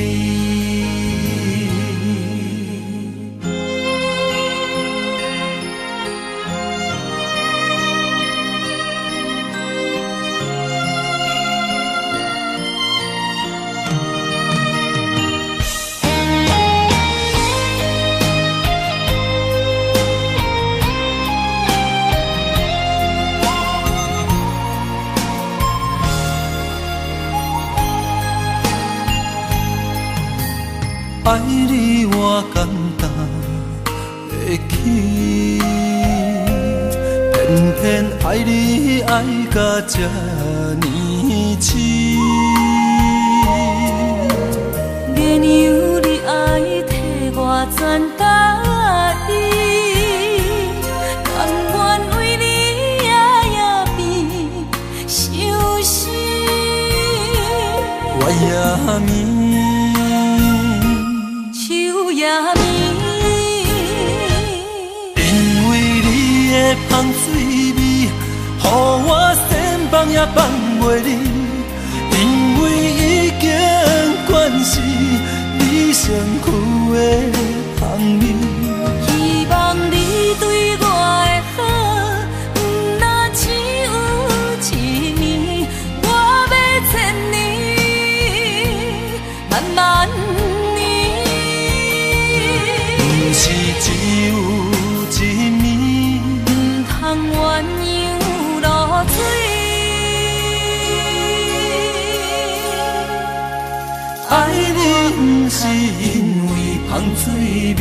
爱你我简单会起，偏偏爱你爱到这呢深。绵羊你爱替我全答应，甘愿为你夜眠伤心。我也眠。因为你的香水味，予我先放也放袂离，因为已经惯是你身躯的香味。希望你对我的好，不若只有一年，我要千年，慢慢。是只有一年，不通鸳鸯落水。爱你不是因为香水味，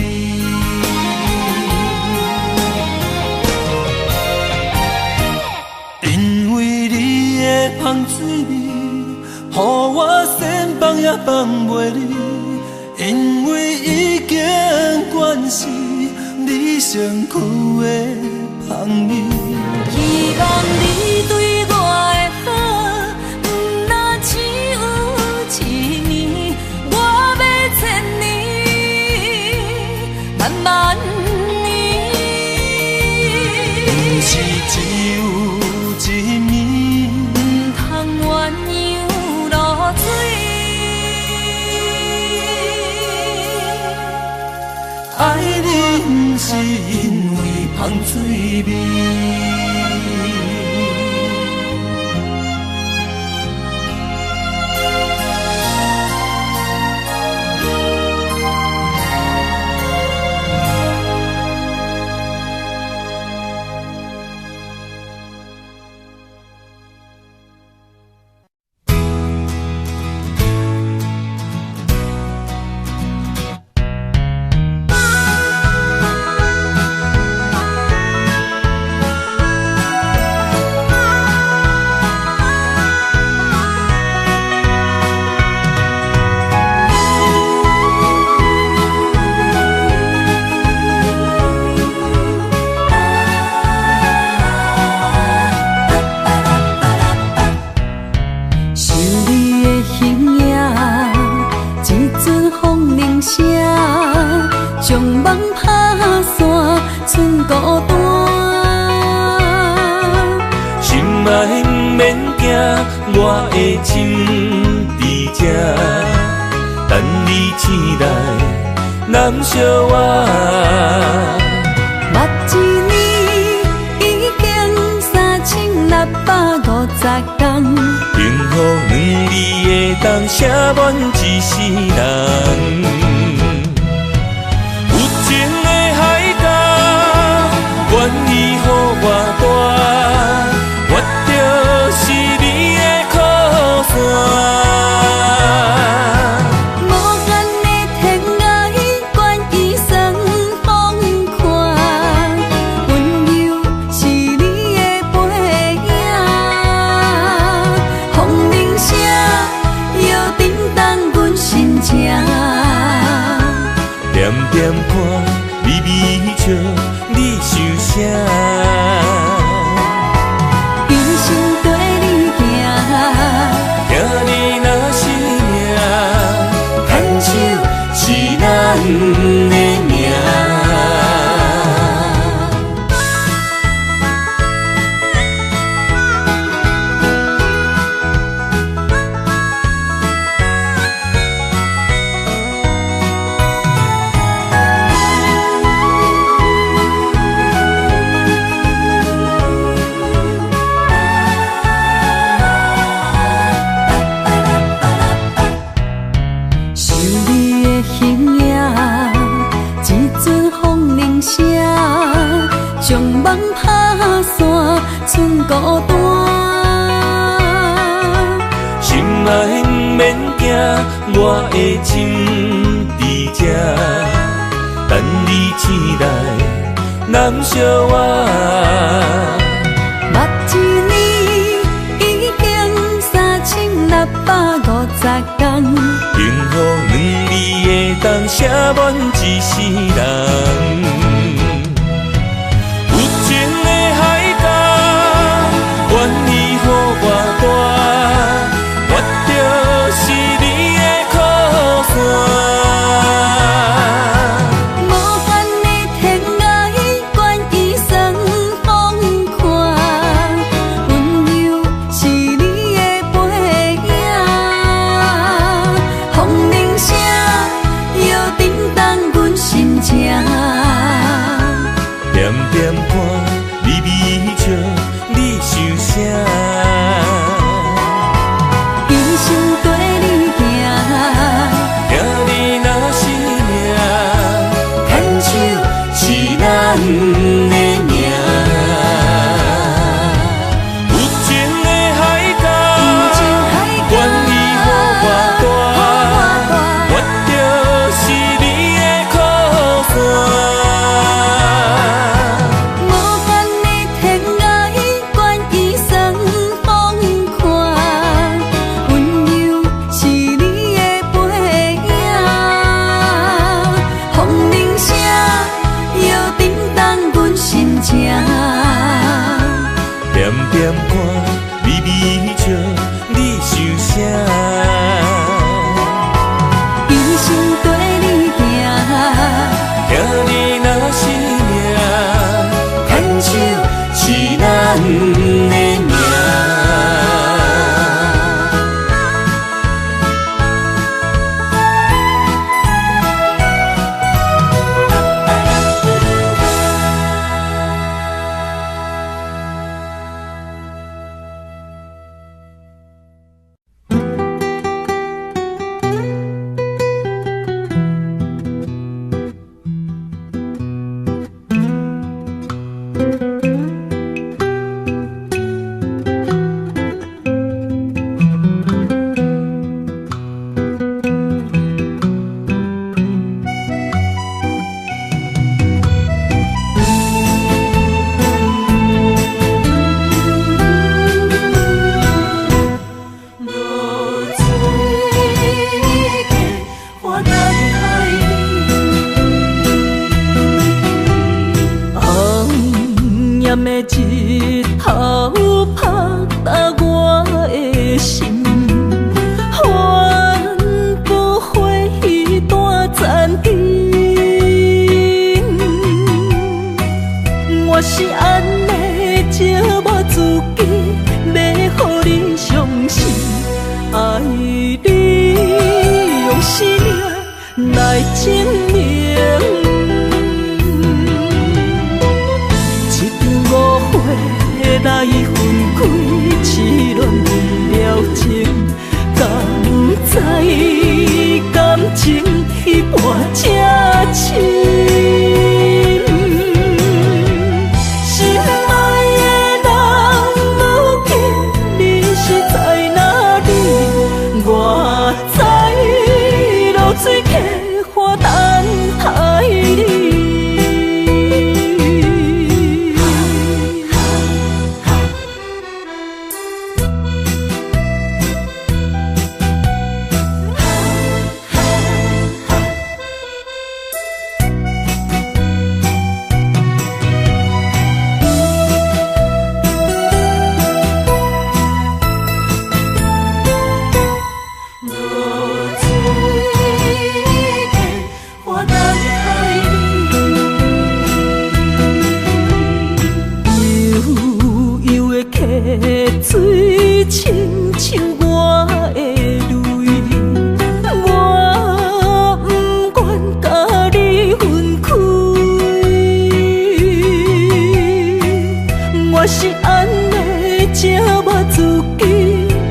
因为你的香水味，予我先放也放袂离。因为已经惯是你身躯的香味，希望你对我的好，不若只有一年，我要千年，慢慢年，不是只有一年，不通鸳鸯落水。爱你不是因为香水味。我的心伫这，等你醒来，难相我。当写满一世人。有情的海角，愿意予我大，我就是你的靠山。点点看，微微笑，你想啥？一生跟你行，听你若是命，牵手是咱的命。将梦打散，剩孤单。心爱不免惊，我的心伫这，等你醒来，难相我。目一年已经3650天，幸福两字会当写满一世人。愿意予我大，我就是你的靠山。无限的天涯，愿意送风看，温柔是你的背影，风铃声摇叮当阮心情。点点看，微微笑。你想啥？一生跟你行，听你若是命，牵手是咱的命。有情的海角，愿意予我大，我就是你的靠山。点点看，微微笑，你想啥？一生跟你行，听你若是命，牵手是咱的命。日头拍打我的心，换不回一段残影。我是安尼寂寞自己，要予你相信，爱你用生命来证明。来分开，痴恋为了情，感水客花等待你。水亲像我的泪，我不愿甲你分开。我是安尼才把自己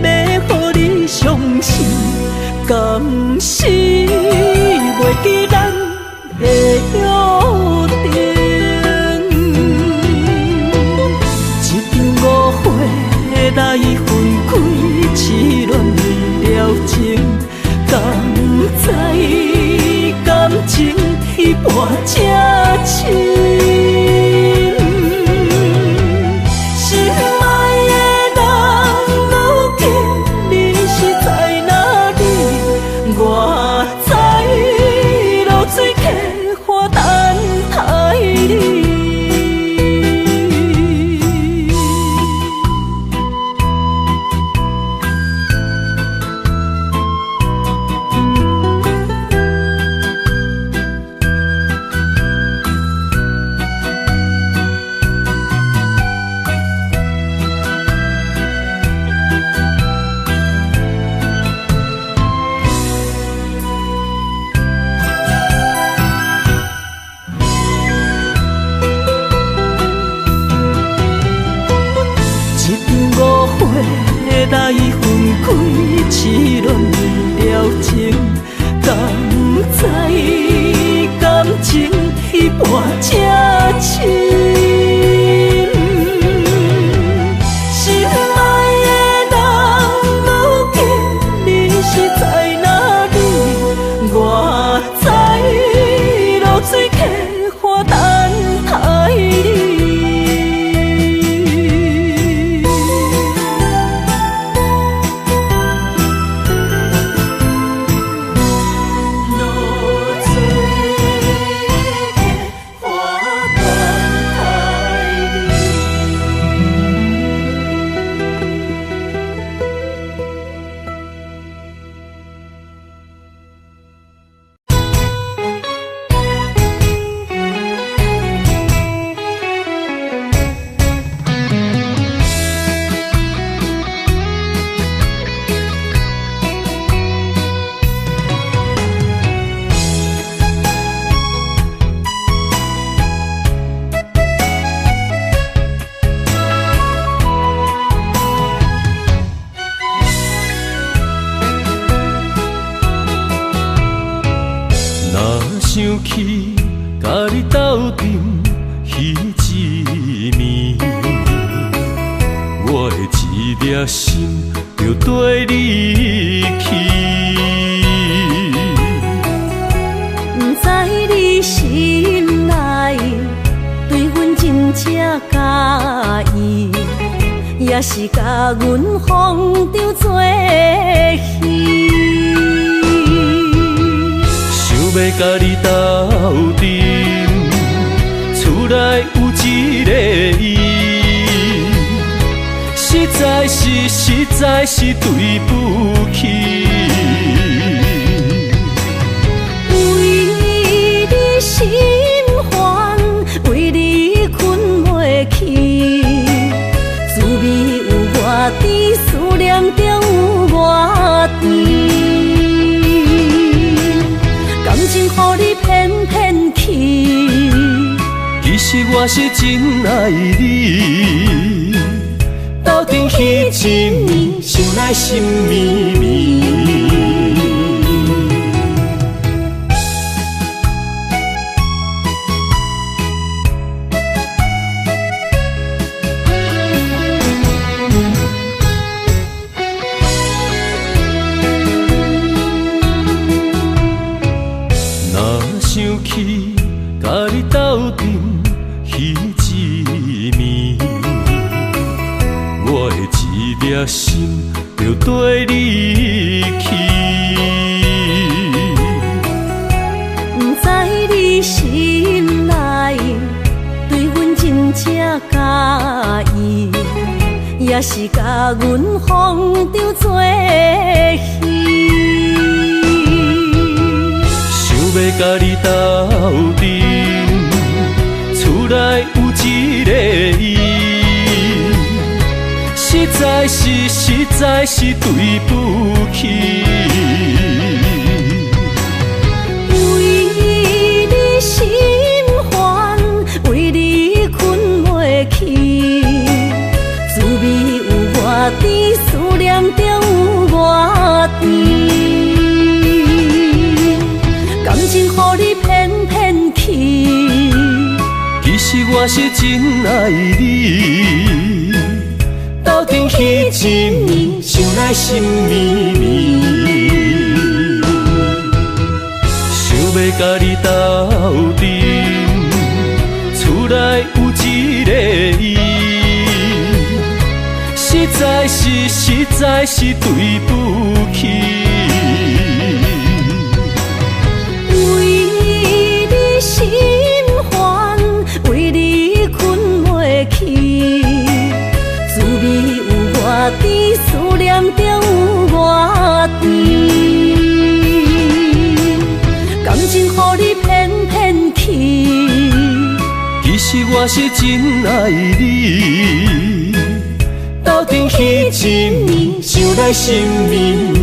要予你伤心，甘是袂记咱的约定。来分开，痴恋为了情，甘知感情一半才深。心爱的人，如今你是在哪里？我在露水客花等待你。来分开，痴恋为了情，甘知感情一半才深。心爱的人，如今你是在哪里？我在露水客花等待你。想起甲你斗阵彼一暝，我的一粒心就跟你去。不知你心内对阮真正介意，也是甲阮放着做戏。要甲你斗阵，厝内有一个伊，实在是对不起。为你心烦，为你困袂去，滋味有偌甜，思念就有偌甜。感情予你骗骗去，其实我是真爱你。斗阵彼一暝，想来心绵绵。斗阵彼一面，我的一粒心就跟你去。不知你心内对阮真正介意，也是甲阮放着做戏。想要甲你斗阵，厝内有一个伊，实在是对不起。为你心烦，为你困袂去，滋味有偌甜，思念就有偌甜。感情予你骗骗去，其实我是真爱你，斗阵彼一面，想来心绵绵。想要甲你斗阵，厝内有一个伊，实在是对不起。为你心烦，为你困袂去，滋味有偌甜，思念就有偌甜。感情予你骗骗去，其实我是真爱你，斗阵彼一面，想来心绵绵。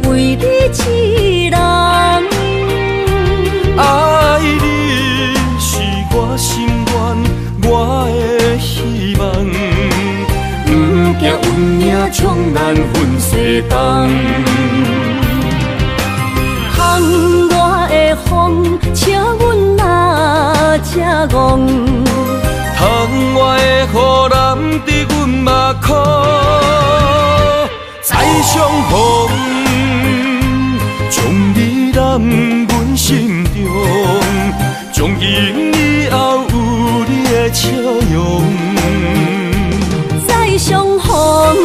为你一人，爱你是我心愿，我的希望。不惊运命冲咱分世东，风我的风，请阮哪只戆？窗外的雨淋伫阮目眶，再相逢，将你揽阮心中，从今以后有你的笑容。再相逢，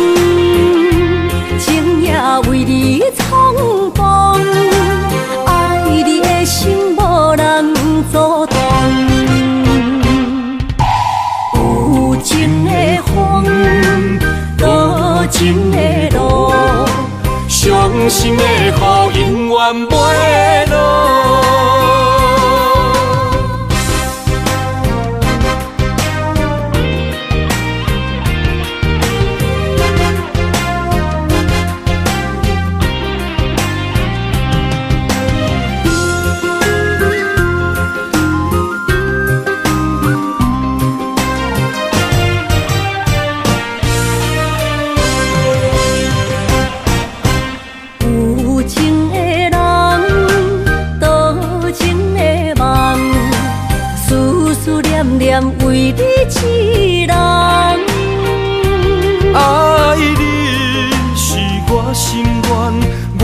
情也为你冲动，爱你的心无人阻挡。有情的风，多情的路，伤心的雨永远袂落。为你一人，爱你是我心愿，我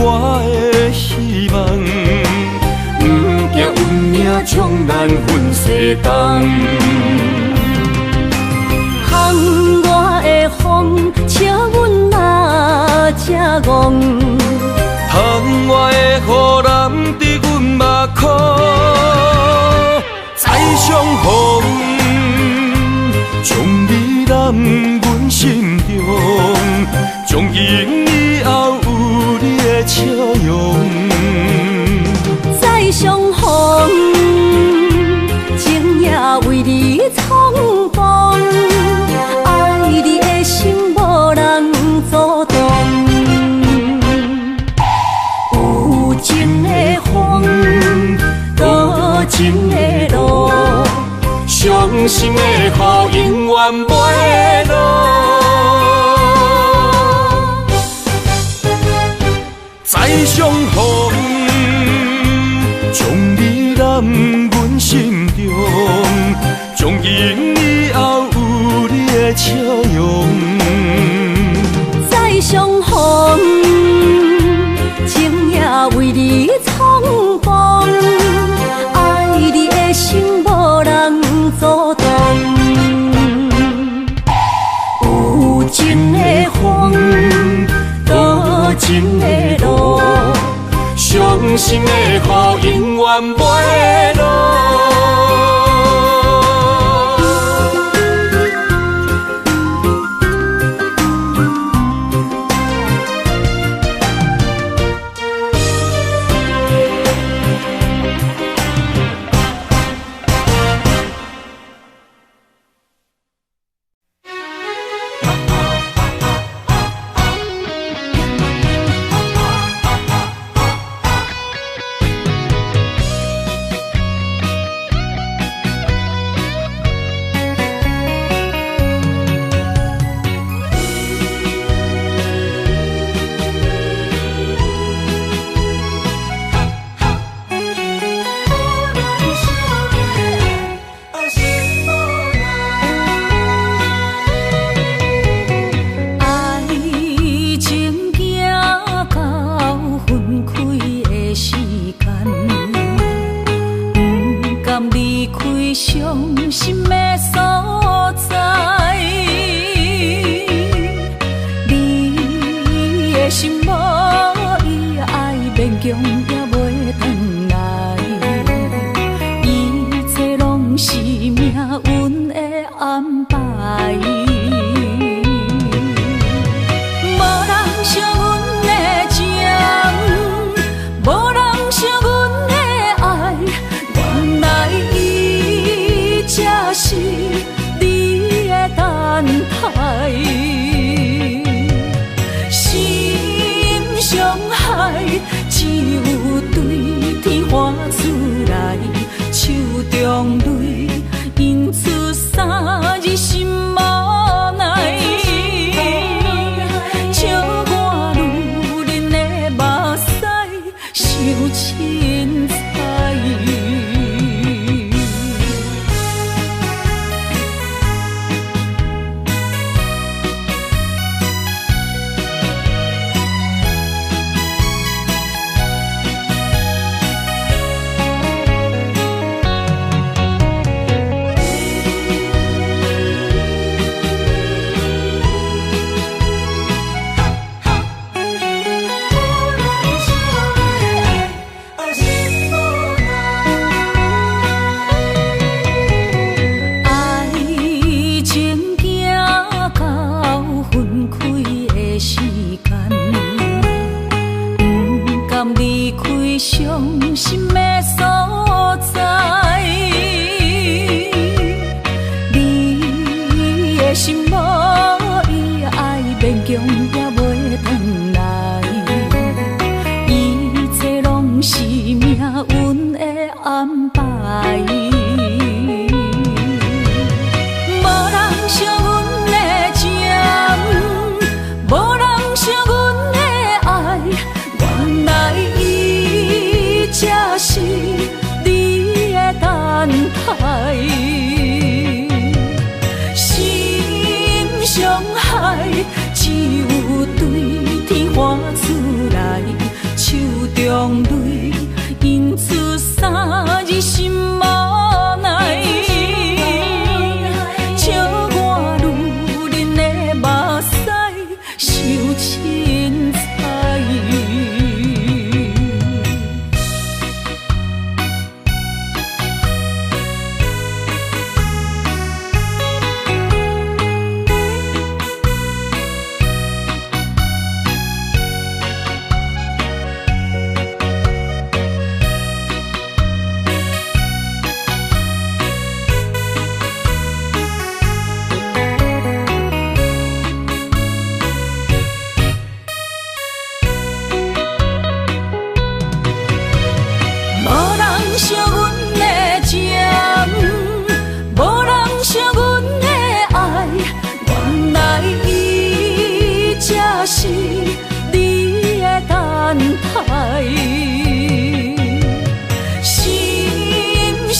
的希望。不惊运命冲咱分世东，风我的风，请阮哪只戆？窗外的雨淋伫阮目眶，再相逢。阮心中，从今以后有你的笑容。再相逢，情也为你冲动，爱你的心无人阻挡。有情的风，多情的路，伤心的雨永远袂落。再相逢，将你揽阮心中，从今以后有你的笑容。再相逢，情也为你冲动，爱你的心无人阻挡。有情的风，多情的路，伤心的雨永远袂落。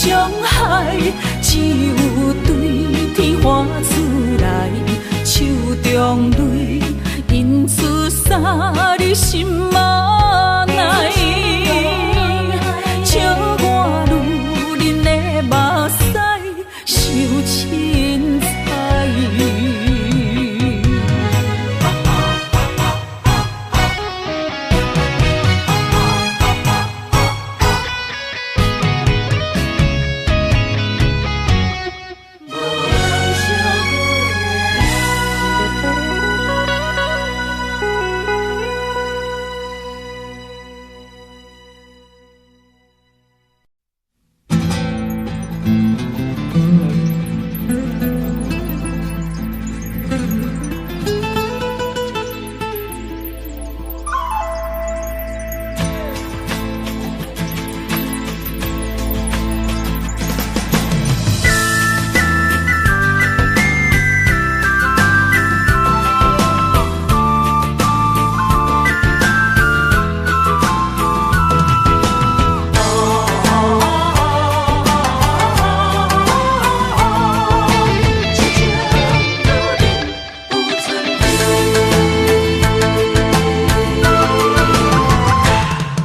伤害，只有对天花出来，手中泪因出洒你心嘛奈，笑我女人的目屎受凊彩。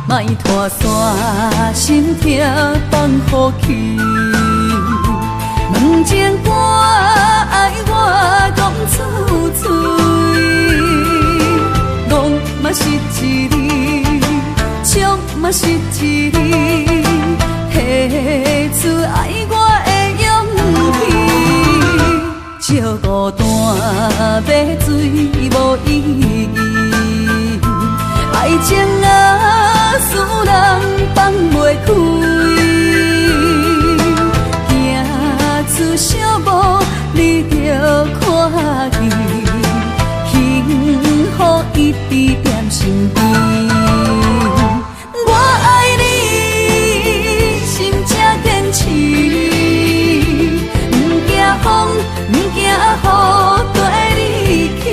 莫拖山心痛放予去，问情歌爱我讲出嘴，戆嘛是一字，唱嘛是一字，下出爱我的勇气，照孤单买水无意义，爱情啊，使人放袂开，行出小步，你着看见，幸福一直踮身边。我爱你，心正坚持，不惊风，不惊雨，跟你去。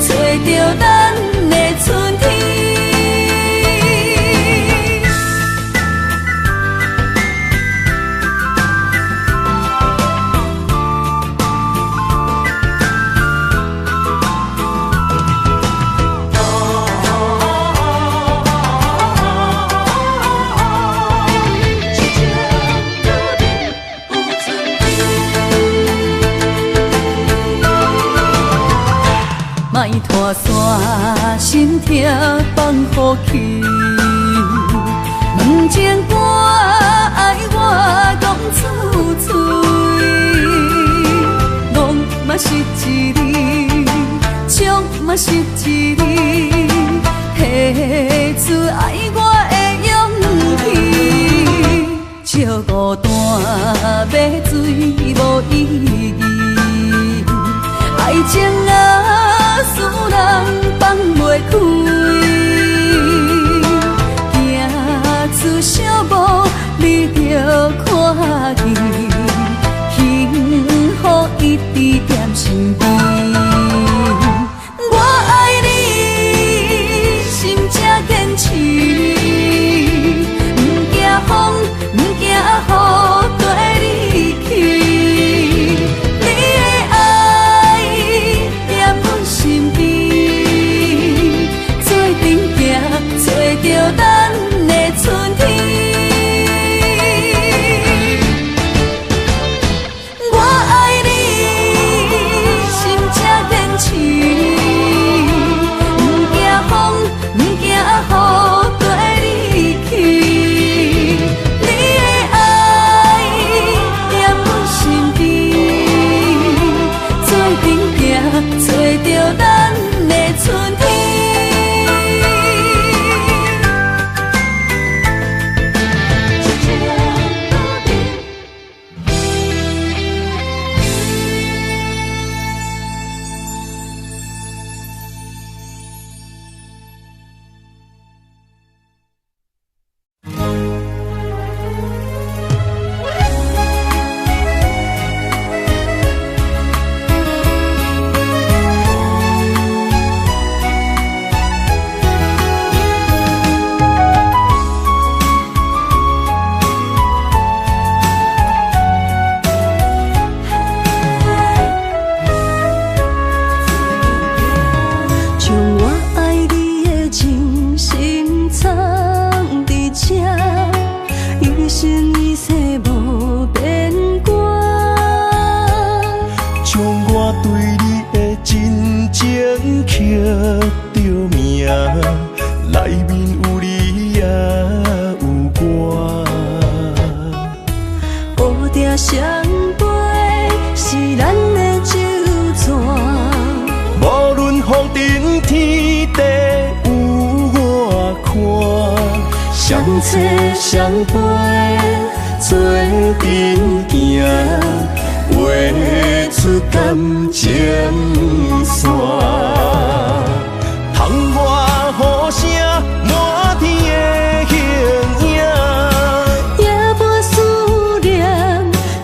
找着咱的春天。莫拖山心痛放予去，问情歌爱我讲出嘴，戆嘛是一字，唱嘛是一字，下出爱我的勇气，照孤单买水无意义，爱情啊，使人放袂开，行出小步，你着看见，幸福一直踮身边。我爱你，心正坚持，不惊风，不惊雨，跟你去。你的爱着名，内面有你也有我。乌蝶双飞是咱的酒泉，无论风尘天地有我看，相切相陪做阵行，画出感情线。窗外雨声满天的形影，夜半思念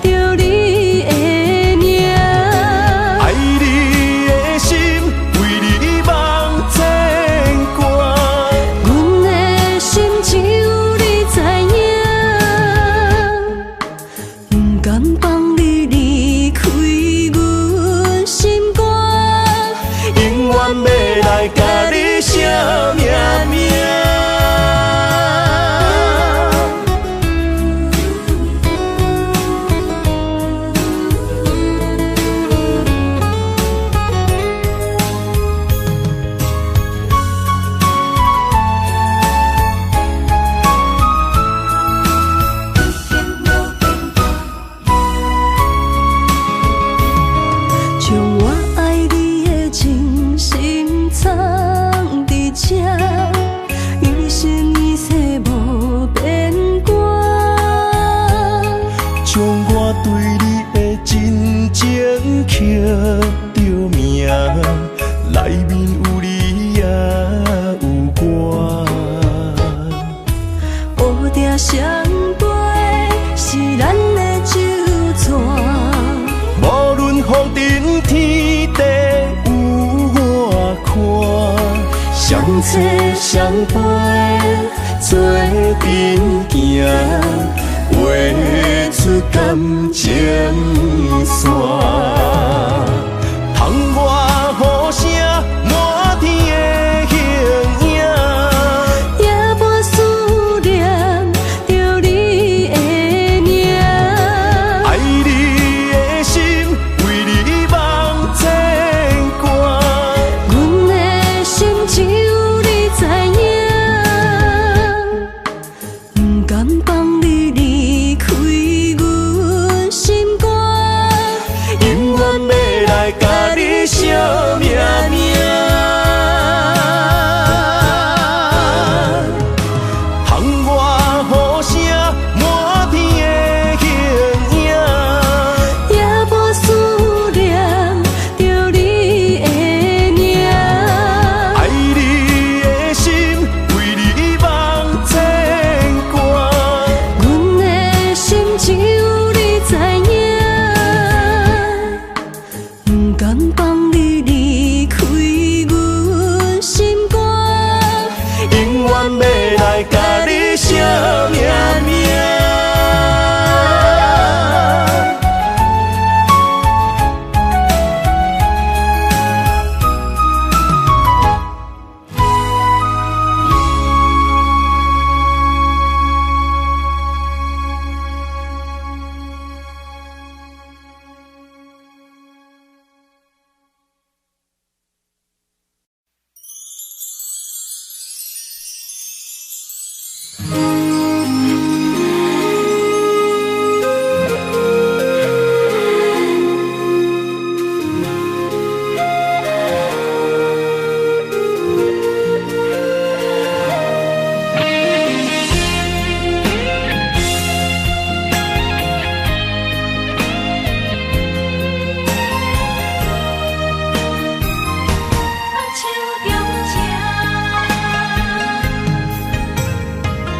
着你的名。爱你的心为你梦牵挂，阮的心只有你知影，不甘放你离开阮心肝，永远要来甲你写命名。将我爱你的真心藏伫这，一生一世无变卦。将我对你的真情刻着名，内面有你也有我。乌蝶双飞是咱的酒泉，无论风尘天地有我看，相切相陪做阵行，画出感情线。窗外雨声满天的形影，夜半思念着你的名。爱你的心为你梦牵挂，阮的心只有你知影，不甘放你离开阮心肝，永远要来甲你写命名。窗外雨声满天的形影，夜半思念着你的名。爱你的心为你梦牵挂，阮的心只有你知影，不甘放你离开阮心肝，永远要来甲你写命名。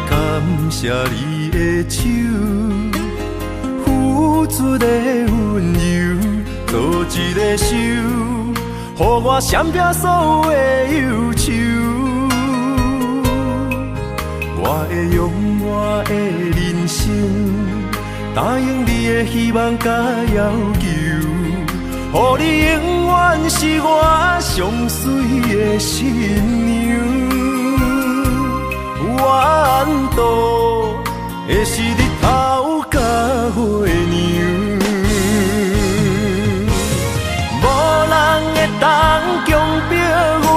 感谢你的手，付出的温柔，做一个手，予我闪避所有的忧愁。我会用我的人生，答应你的希望甲要求，予你永远是我上水的新娘。缘路会是日头甲月亮，无人会当强迫我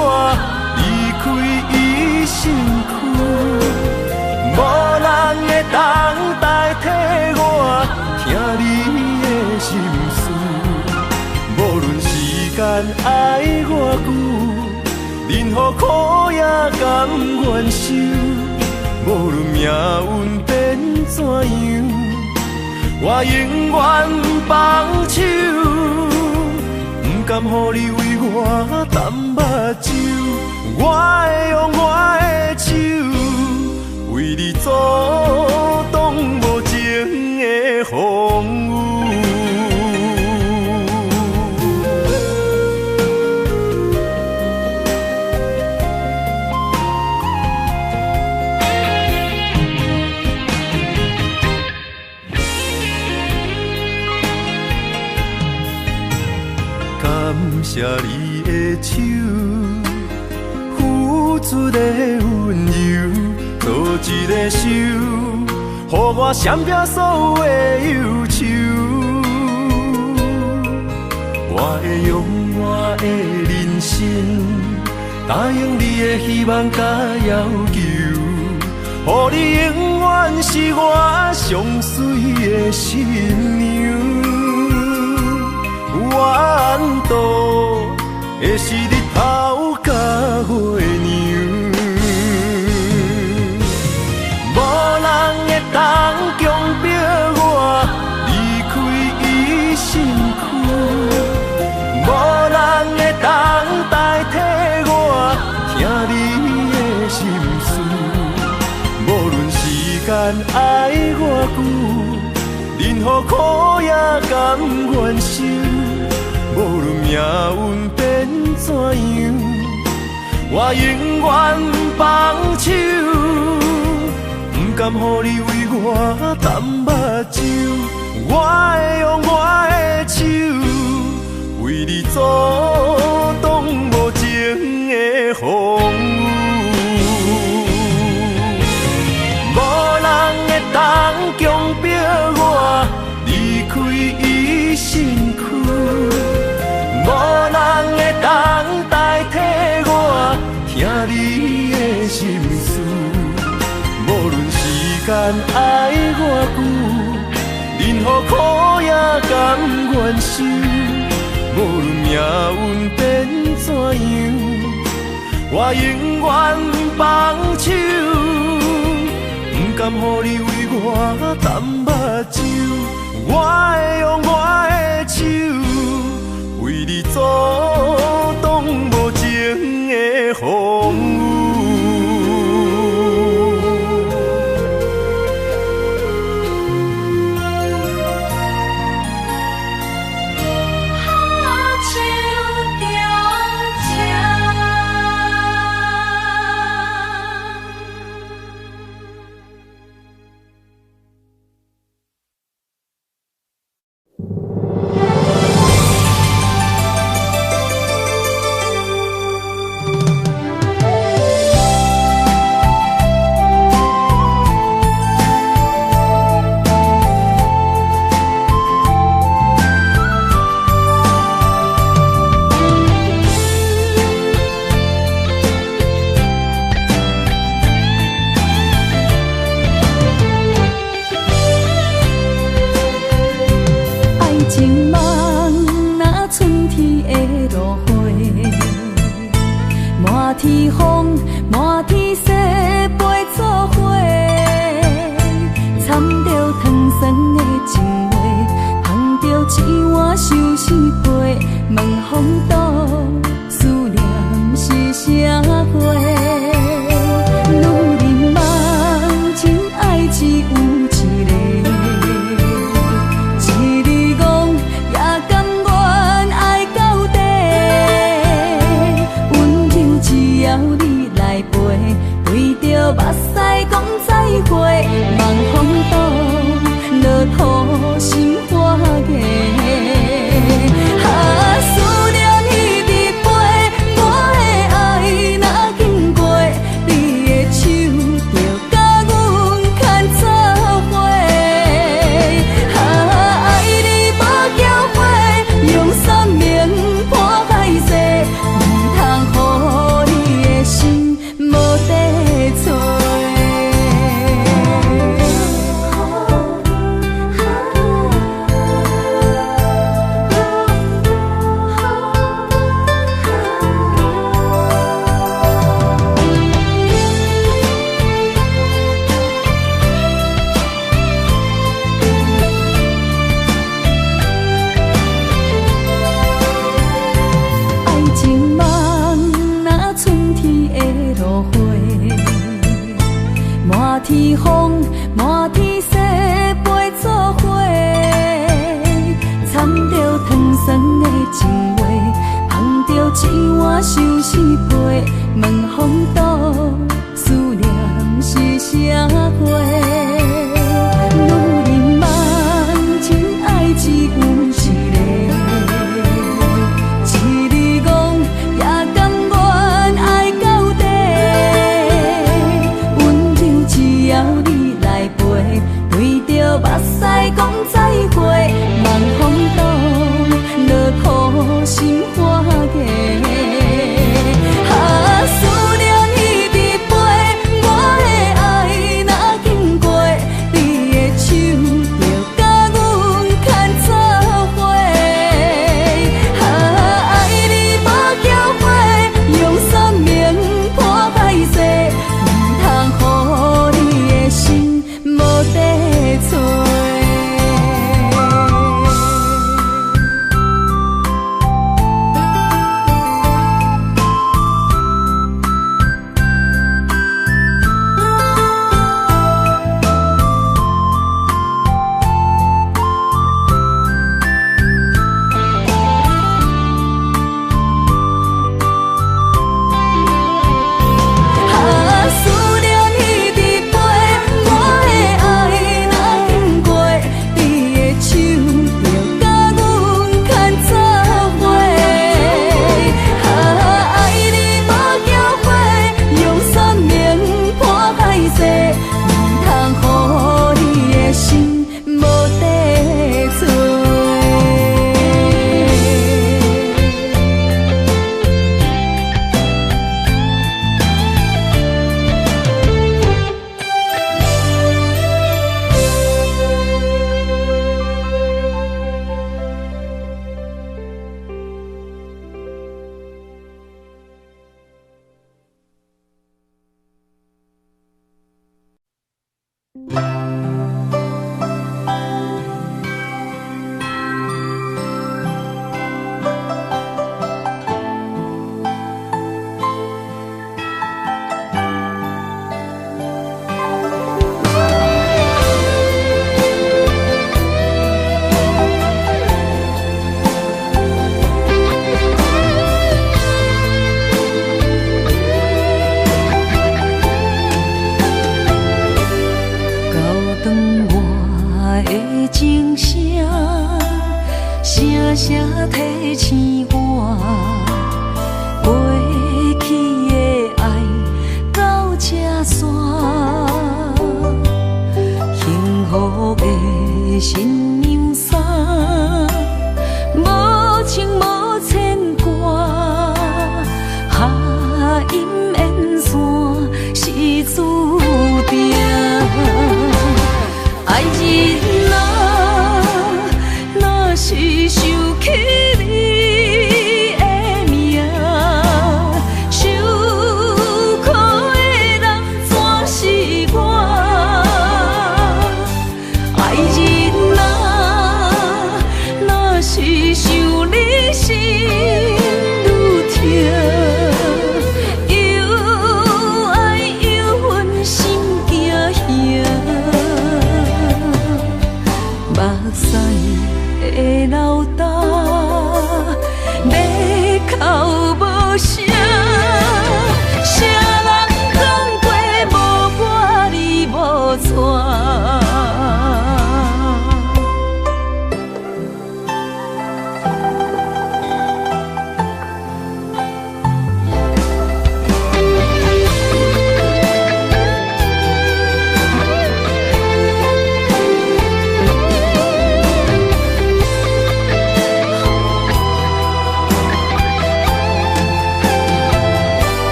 何苦也甘愿受，无论命运变怎样，我永远放手，不甘予你为我担目睭。我会用我的手，为你阻挡无情的风雨。感谢你的手，付出的温柔，做一个手，予我闪避所有的忧愁。我会用我的人生，答应你的希望甲要求，予你永远是我上水的新娘。缘途会是日头甲月亮，无人会当强迫我离开伊身躯，无人会当代替我听你的心事。无论时间爱我久，任何苦也甘愿受。无论命运变怎样，我永远放手，不甘予你为我担目睭。我会用我的手，为你阻挡无情的风雨。无人会当强迫我离开伊身躯，无人会当代替我听你的心事。无论时间爱我久，任何苦也甘愿受。无论命运变怎样，我永远放手，不甘予你为我担目睭。我会用我的手，为你阻挡无情的风雨。天风，满天雪，陪做伙，掺着糖酸的情话，捧着一碗相思杯，问风度，思念是啥货？女人梦，真爱只有一个，一日戆也甘愿爱到底。只要你来陪，对着目屎讲再会，望风度，落土心花芽。思念一直飞，我的爱若经过，你的手就甲阮牵做伙。爱你无后悔，用生命破海誓，唔通予。心无地找。天风，满天雪，陪做伙。掺着糖酸的情话，捧着一碗相思杯，问风度，思念是啥货？女人梦情爱只有一个，一字讲也甘愿爱到底。温柔只要你来陪，对着目屎讲再会，望风度，落土心花嫁。思念彼直飞，我的爱若经过，你的手就甲阮牵做伙。爱你无后悔，用生命破歹势，唔通予你的心无地找。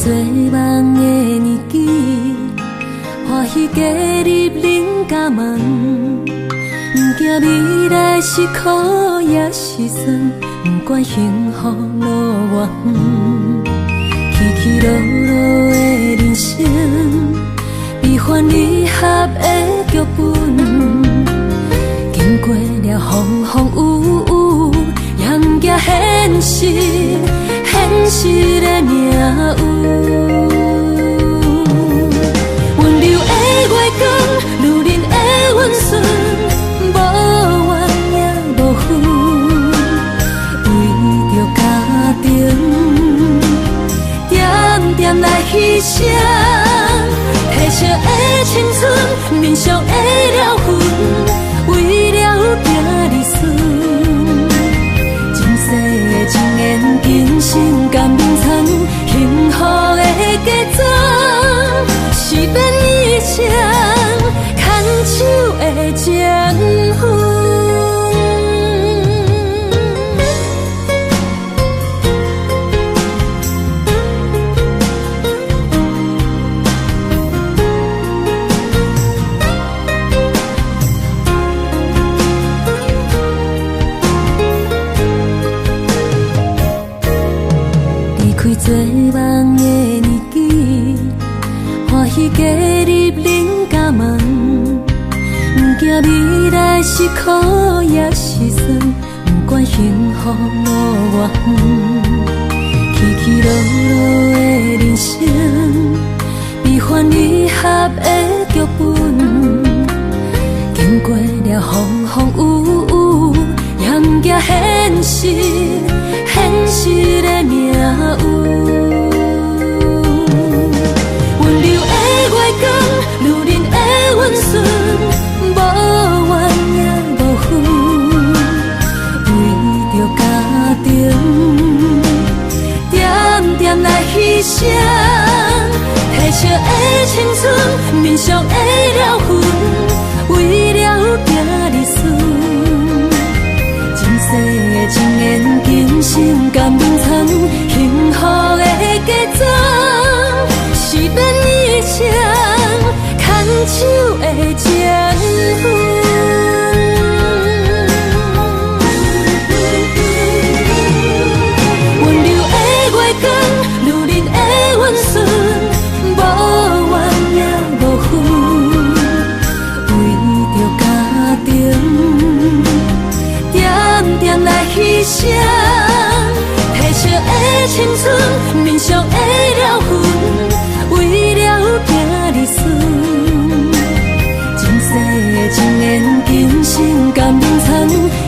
做梦的年纪，欢喜加入恁家门，不惊未来是苦也是酸，不管幸福路偌远，起起落落的人生，悲欢离合的剧本，经过了风风雨雨，也不惊现实，现实的命运。温柔的月光，如恁的温顺，无怨也无恨，为着家庭，点点来牺牲。褪色的青春，面上的了痕，为了行日顺。前世的情缘，今生甘眠藏，幸福的家庄，是变以前牵手的情分。做梦的年纪，欢喜加入恁家门，不惊未来是苦也是酸，不管幸福路偌远，起起落落的人生，悲欢离合的剧本，经过了风风雨雨，也不惊现实，现实的命运。温柔的月光，如恁的温顺，无怨也无恨，为着家庭，点点来牺牲。褪色的青春，面上的了痕，为了行日顺。前世的情缘，今生甘眠藏，幸福的家庄，是变以前牵手的情分。温柔的月光，如恁的温顺，无怨也无恨，为着家庭，点点来牺牲。褪色的青春，面上的了痕，为了行日顺。前世的情缘，今生甘眠藏，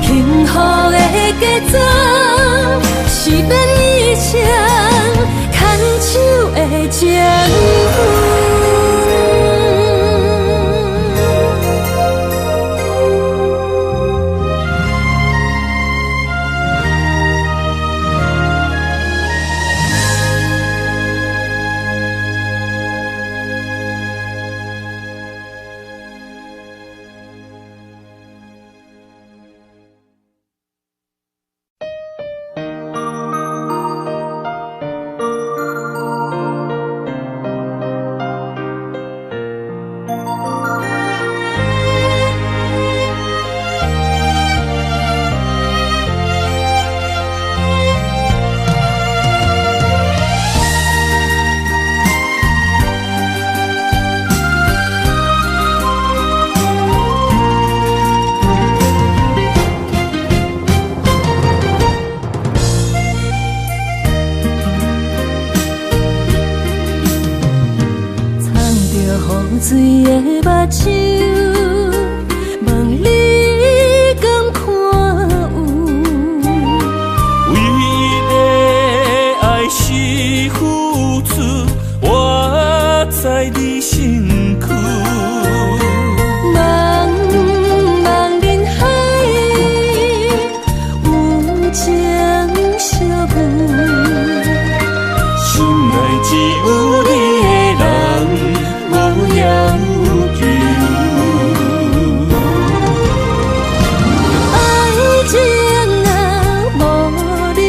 幸福的家庄，是变以前牵手的情分。水的目睭，望你敢看有。为了爱是付出，我在你身躯。茫茫人海，有情相伴，心内只有你的人。无要求，爱情啊无理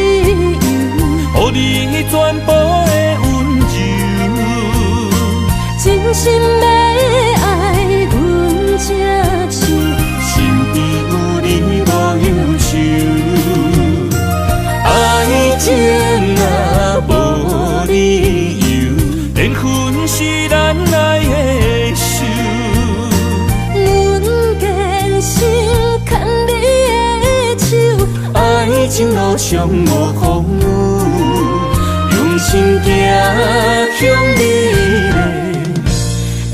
由，予你全部的温柔。心要爱阮才想，身边有你无忧愁，爱情若无理由，连分是咱爱的手。阮坚守牵你的手，爱情路上无风雨，用心行向美丽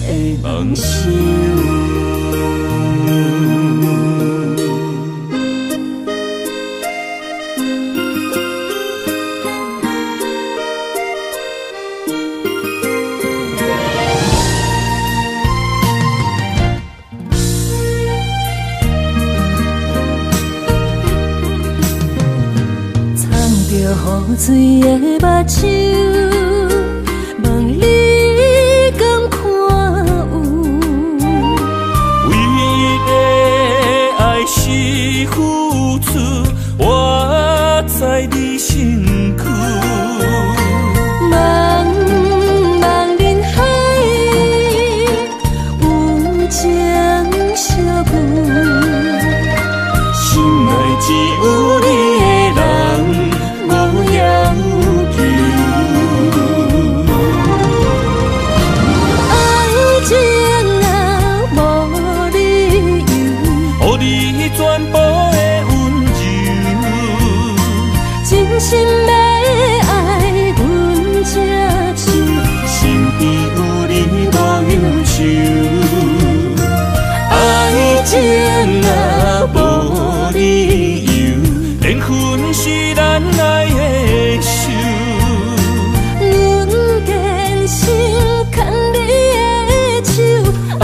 的梦想。雨水的目睭，望你敢看有？为的爱是付出，我在你身躯。茫茫人海，有情相伴，心内只有你的人。心要爱阮才想，身边有你无忧愁，爱情若无理由，连分是咱爱的手。阮坚守牵你的手，爱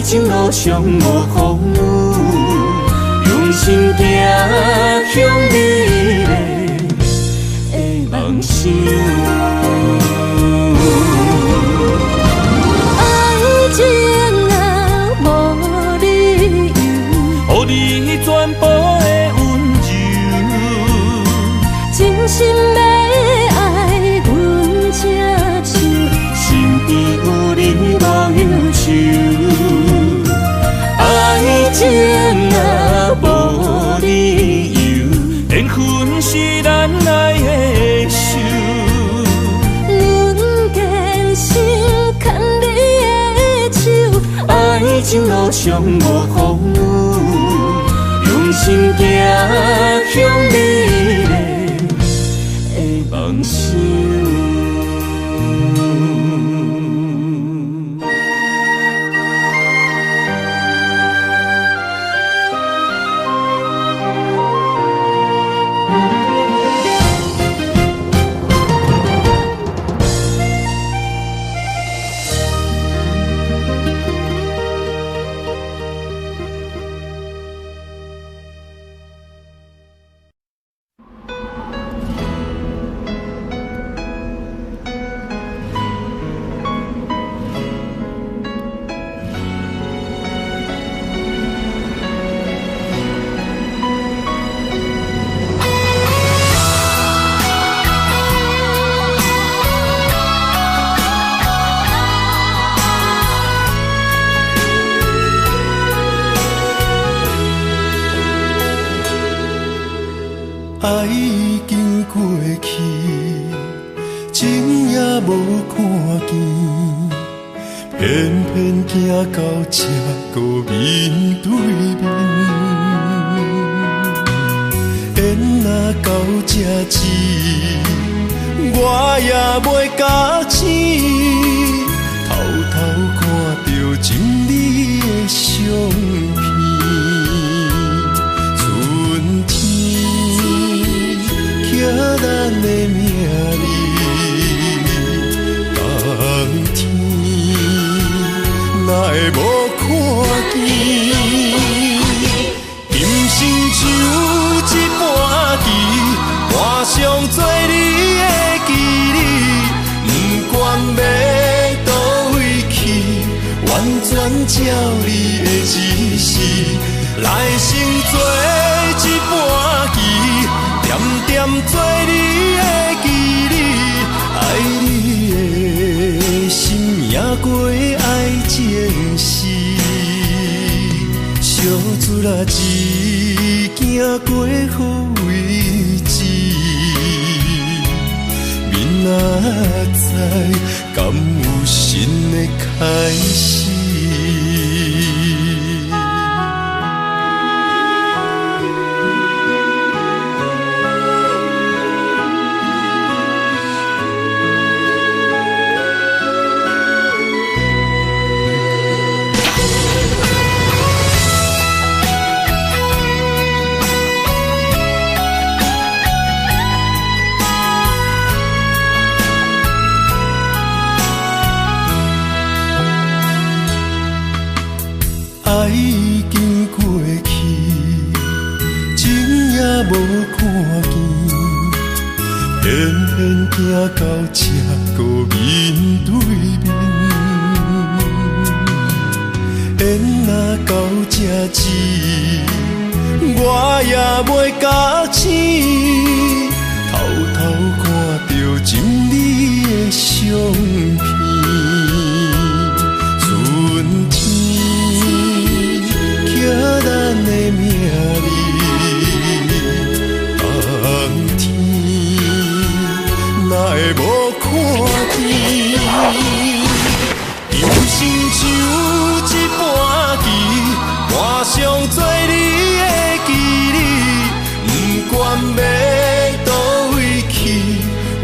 情路上无风雨，用心行向美丽梦想。爱情若无理由，予你全部的温柔，真心要爱阮才想，身边有你无忧愁，爱情若无理由，连分是咱爱的手。阮坚守牵你的手，爱情路上无风雨，用心行向美丽的梦想。爱已经过去，情也无看见，偏偏行到这个面对面。缘若到这止，我也袂假死，偷偷看到情侣的相片。咱的名字，冬天哪会无看见？今生只有一半棋，换上做你的记忆，不管要倒位去，完全照你的指示，来生做一半棋。点点做你的记忆，爱你的心也过爱啦一行过好位置，明仔载敢有新的开始？爱已经过去，情也无看见，偏偏行到这个面对面。缘若到这止，我也袂甲醒，偷偷看着情你的相片。叫咱的名字，冬天哪会无看见？人生像一盘棋，换上做你的记忆，不管要倒位去，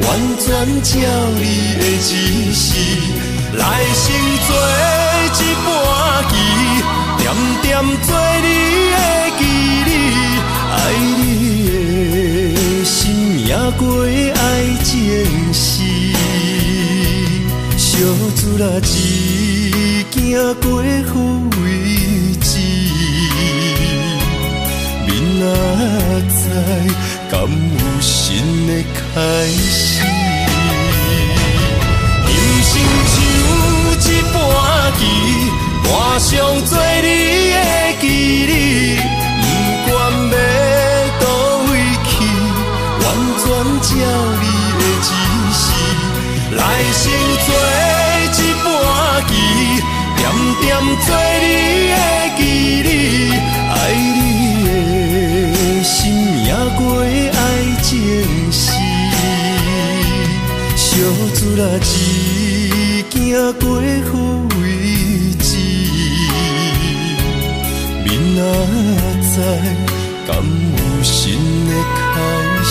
完全照你的指示，来生做一盘棋。点点做你的记忆，爱你的心也过爱情诗。小子啦，一行过好位置，明仔载敢有新的开始？人生像一盘棋。换上做你的记忆，不管要倒位去，完全照你的指示，来生做一盘棋，点点做你的记忆，爱你的心也过爱情诗。小子啦，一行过好位置。明仔载敢有新的开始？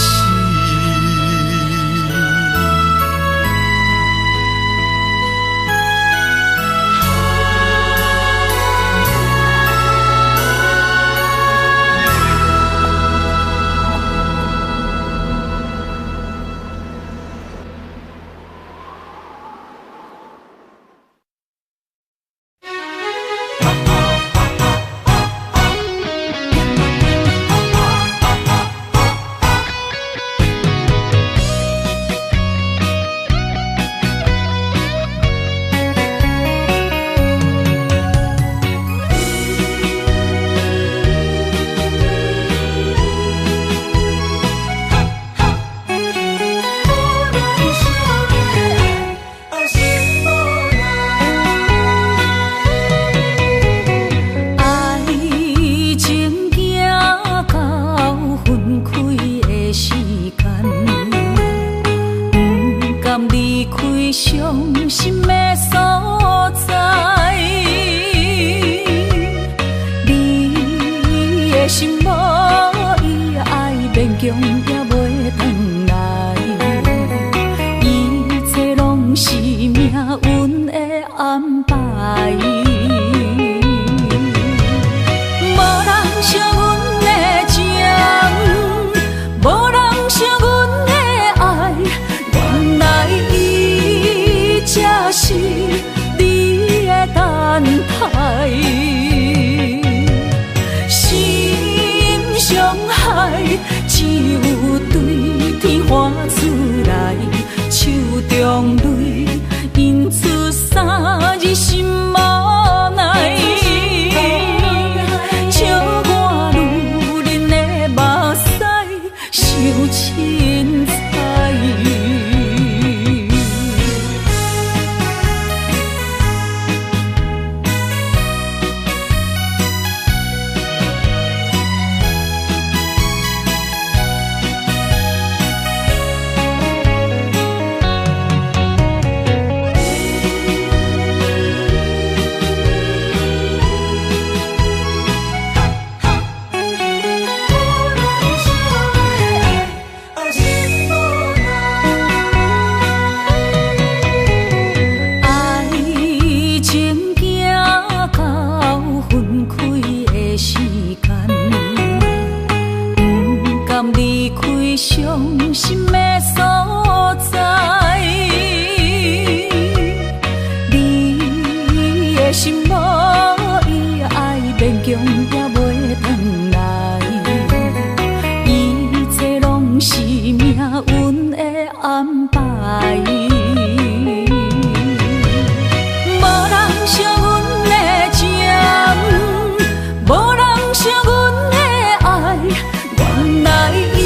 安排。无人惜阮的情，无人惜阮的爱，原来伊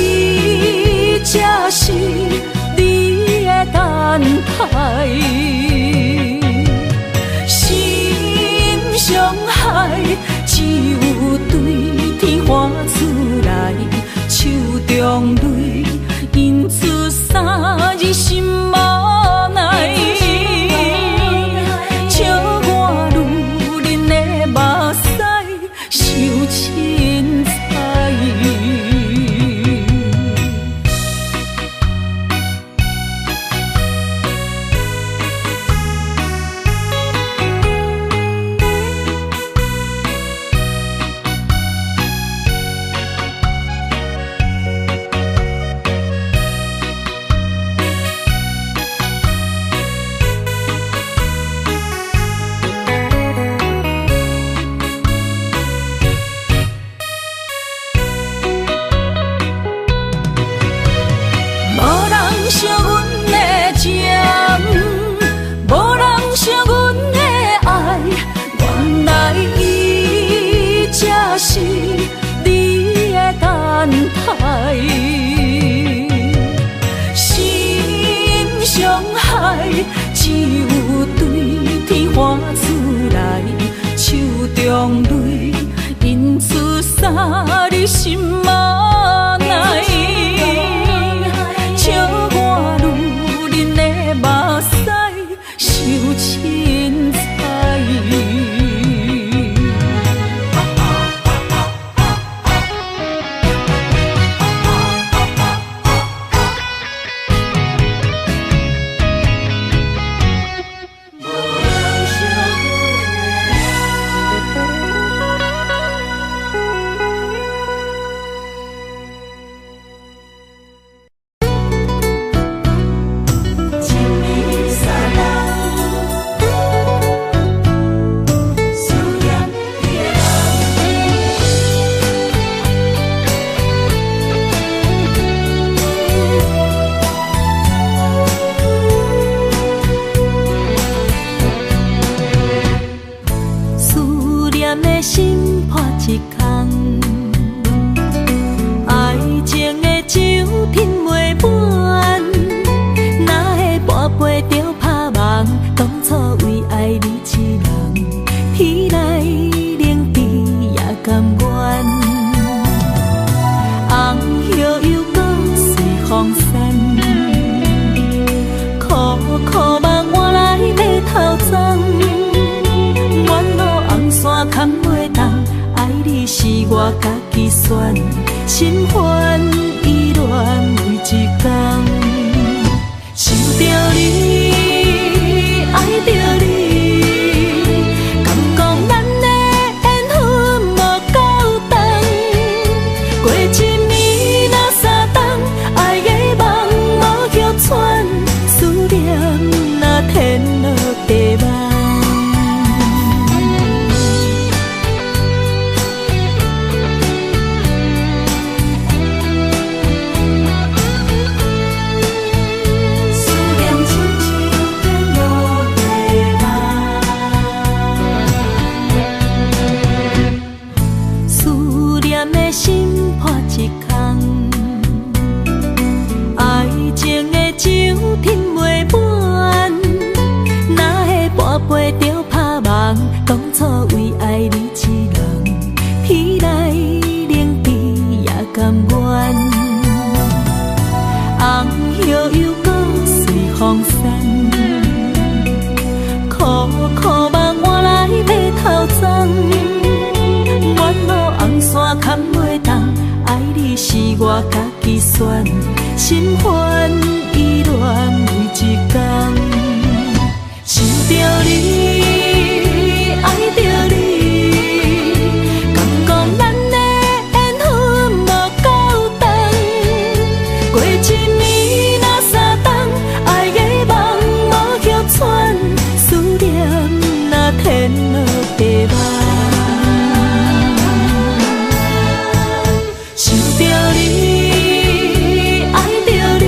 才是你的等待。心伤害，只有对天花出来，手中泪印出三字心无奈。笑我女人的目屎受凊彩。是你的等待，心伤害，只有对天花出来，手中泪印出三字心无奈。笑我女人的目屎受凊彩。心破一空，爱情的酒饮袂满，哪会跋杯着拍梦？当初为爱你一人，天来冷滴也甘愿。红叶又搁随风散，苦苦梦换来马头鬃。山坎袂动，爱你是我家己选，心烦意乱为一天，想着你，爱着你，敢讲咱的缘分无够长，过一暝若三冬，爱的梦无许喘，思念若天落地网。心破一空，爱情的酒饮袂满，哪会跋杯着拍梦？当初为爱你一人，天来冷滴也甘愿。红叶又搁随风散，苦苦梦换来马头鬃。山坎袂动，爱你是我家己选，心烦意乱为一天，想着你，爱着你，敢讲咱的缘分无够长，过一暝若三冬，爱的梦无许喘，思念若天落地网。想着你，爱着你，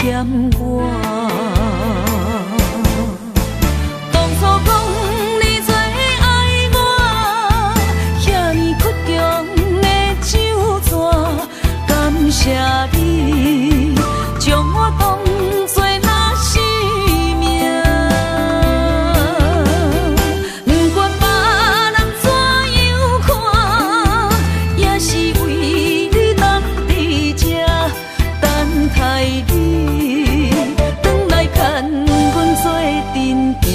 欠我。当初讲你最爱我，遐尼倔强的手纸，感谢你将我当作那生命。不管别人怎样看，也是为你当伫这等待你，转来牵阮做阵行。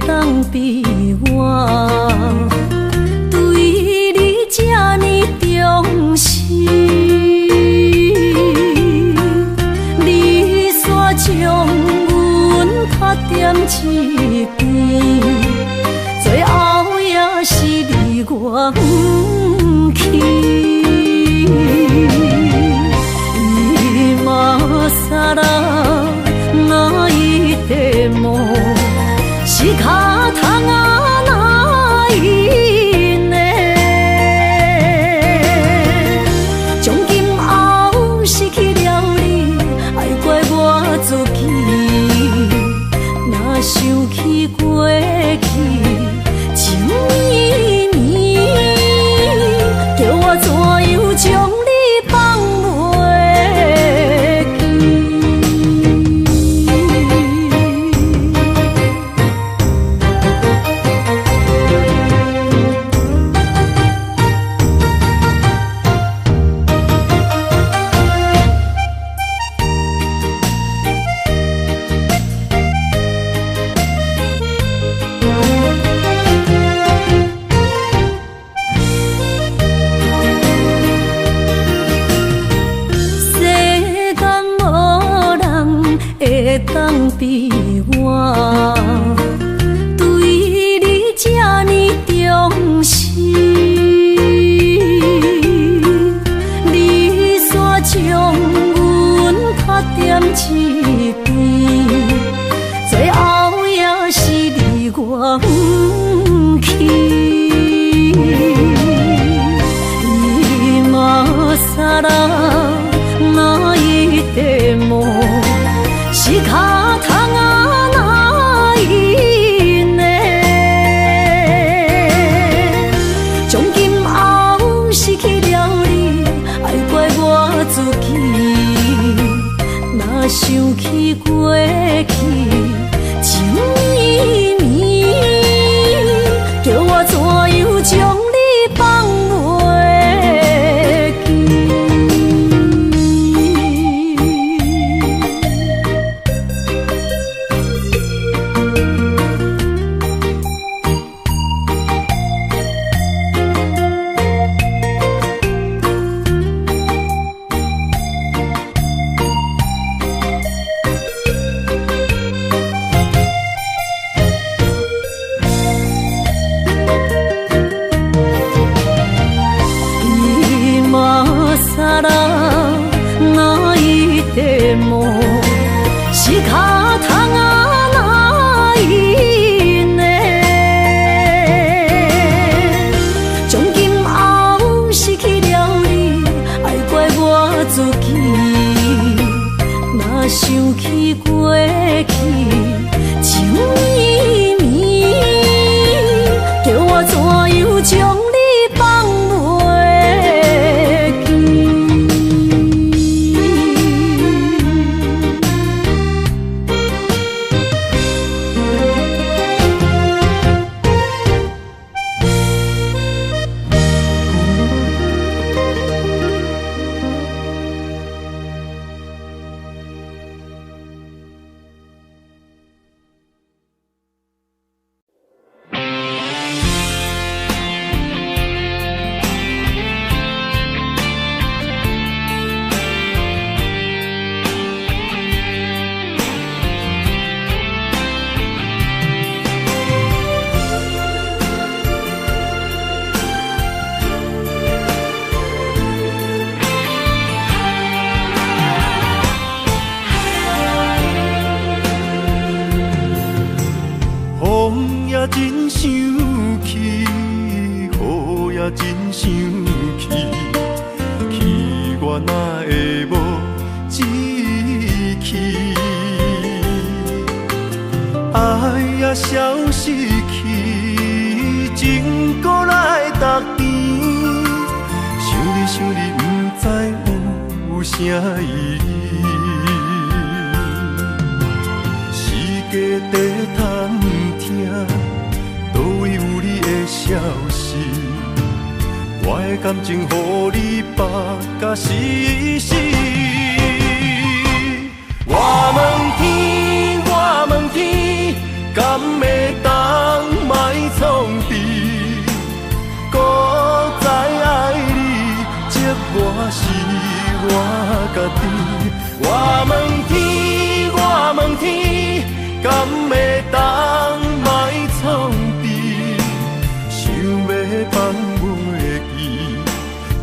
当比我对你这呢重视，你煞将阮踢点一边，最后也是离我不去。今更那一点梦。是脚痛啊！会当比我对你这呢重视？你煞将阮拍点一边，最后也是你我不去。今さら泣いても仕方がないね。从今后失去了你，爱怪我自己。若想起过去情绵绵，叫我怎样将你放袂记？想起过去情绵绵，叫我怎样将你放袂记？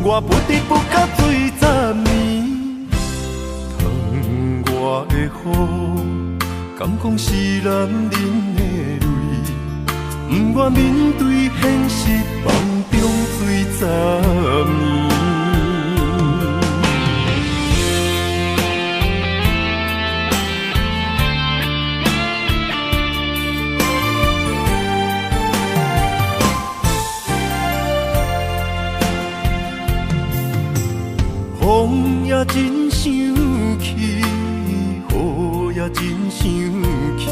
我不得不甲水10年，烫我的雨，敢讲是男人的泪，不愿面对现实，梦中水10年。风也真生气，雨也真生气，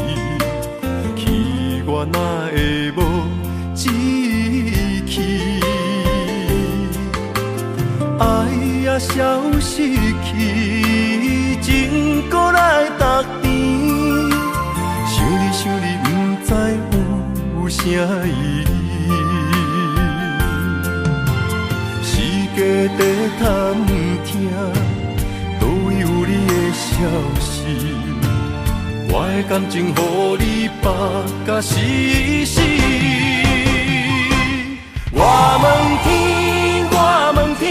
气我哪会无志气？爱也消失去，情搁来逐甜。想你，不知有啥意义。家在探听，倒位有你的消息？的感情，予你绑甲死死。我问天，我问天，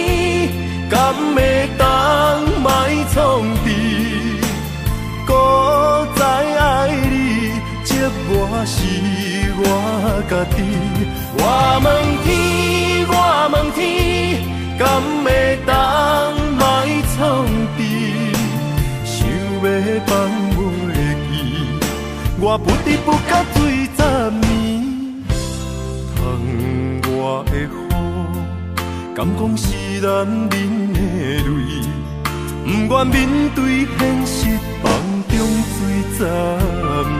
敢会当莫创治？搁再爱你，这我是我家己。我问天，我问天，敢会当莫创治？想要放袂记，我不得不甲醉10年。窗外的雨，敢讲是男人的泪，不愿面对现实，梦中醉10年。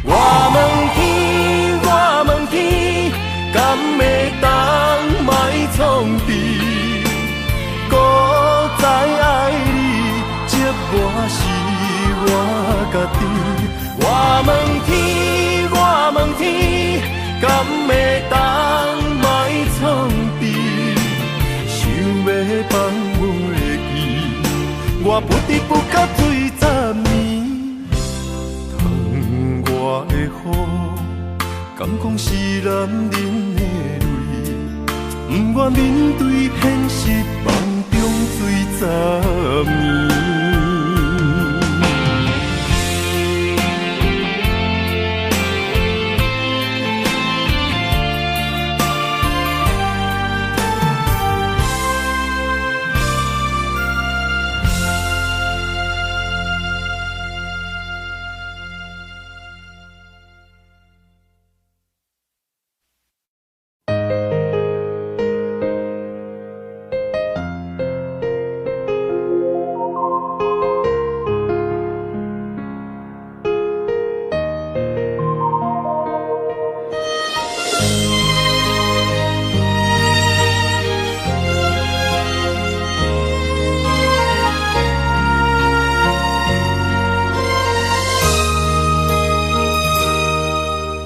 我问天，我问天，敢会当莫创治？搁再爱你，这我是我家己。我问天，我问天，敢会当莫创治？想要放袂记，我不得不甲醉10年。窗外的雨，敢讲是男人的泪，不愿面对现实，梦中醉10年。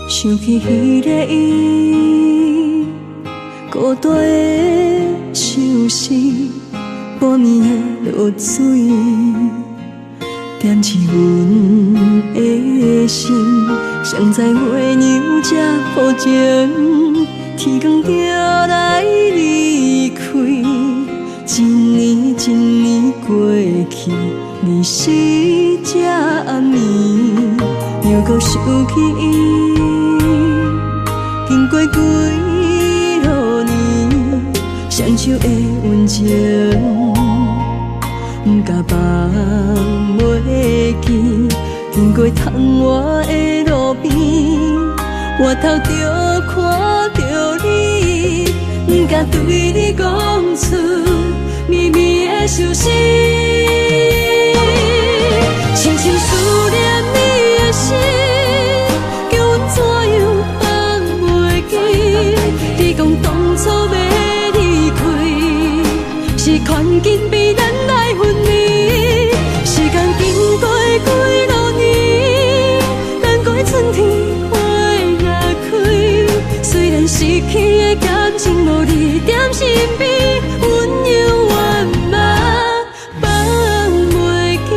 想起彼个伊，孤单的相思，半暝的落水，点起阮的心。谁知月娘这抱情，天光就来离开。一年一年过去，你是这暗暝，又搁想起伊。经过几落年，双手的温情，不敢放袂记。经过窗外的路边，我头就看到你，不敢对你讲出秘密的相思，深深思念你的心，叫阮怎样？你讲当初要离开，是看紧被咱来分离。时间经过几落年，咱过春天花也开。虽然失去的感情无你踮身边，阮永远嘛放袂记。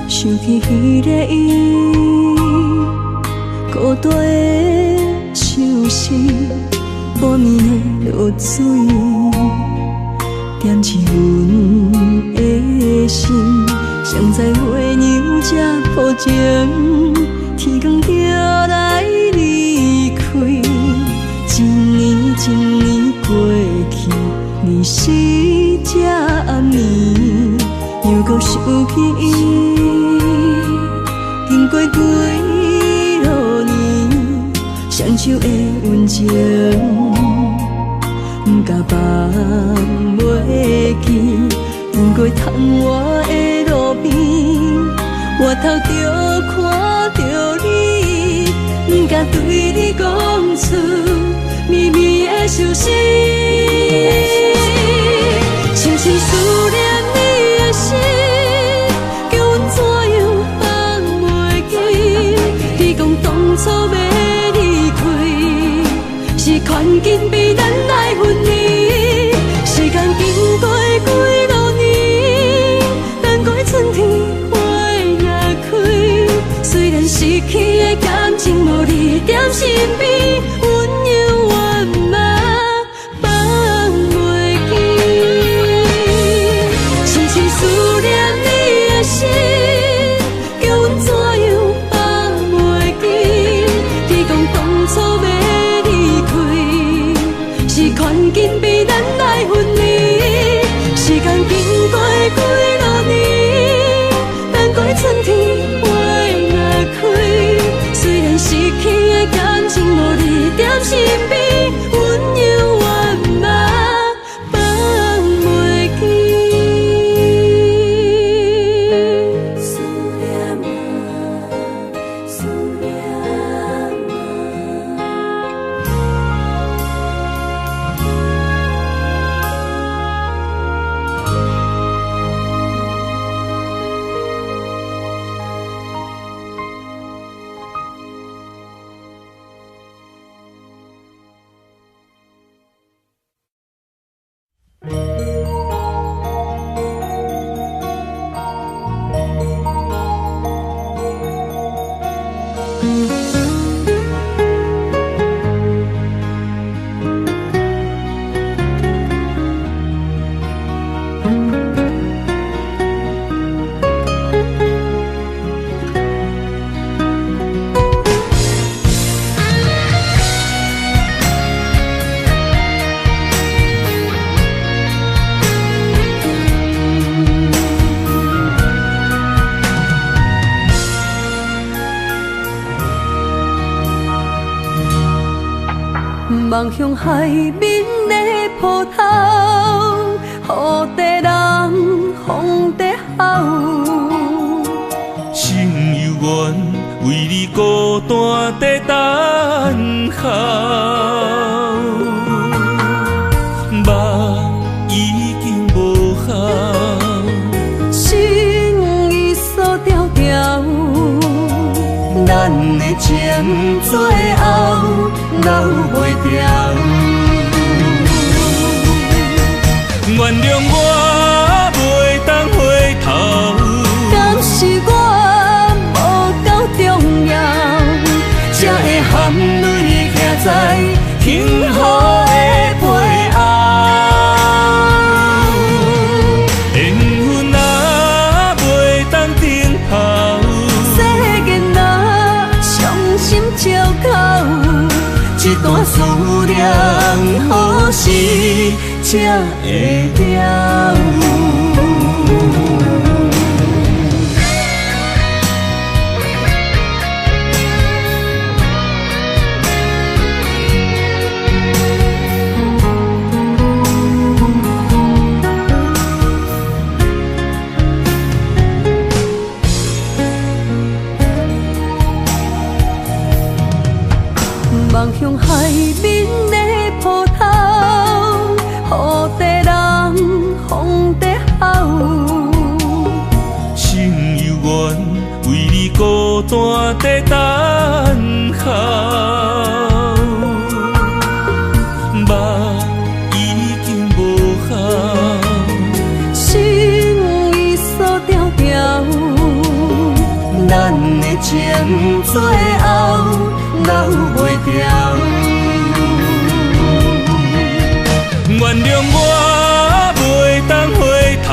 想起彼个伊，孤单的相思，半暝的落水，点起阮的心。谁知月娘这抱情，天光就来离开。一年一年过去，你是这暗暝，又搁想起伊。经过几落年，双手的温情，不敢放袂记。经过窗外对你讲出绵绵的相思，深深思念你的心，叫阮怎样放袂记？你讲当初要离开，是权紧逼咱来分离。时间经过几多年，等过春天花若开，虽然失去的感情无你踮身边，阮永远嘛放袂记。深深思念你的心，叫阮怎样放袂记？你讲当初要离开，是权紧逼咱来分离。时间经过几多年，等过春天花若开，虽然失去的感情无你踮身边，阮永远嘛放袂记。思念啊，思念啊。望向海面的波涛，雨地人，风地吼。心犹原为你孤单在等候，梦已经无效，心已锁条条，咱的情最后留袂掉。原谅我袂当回头，敢是我无够重要，才会含泪徛在幸福的背后。缘分啊袂当停靠，世间啊伤心借口，一段思念何时才会了？望向海面的波涛，雨地人，风地吼。心犹原为你孤单在等候，梦已经无效，心已锁条条，咱的情最后留袂掉。原谅我袂当回头，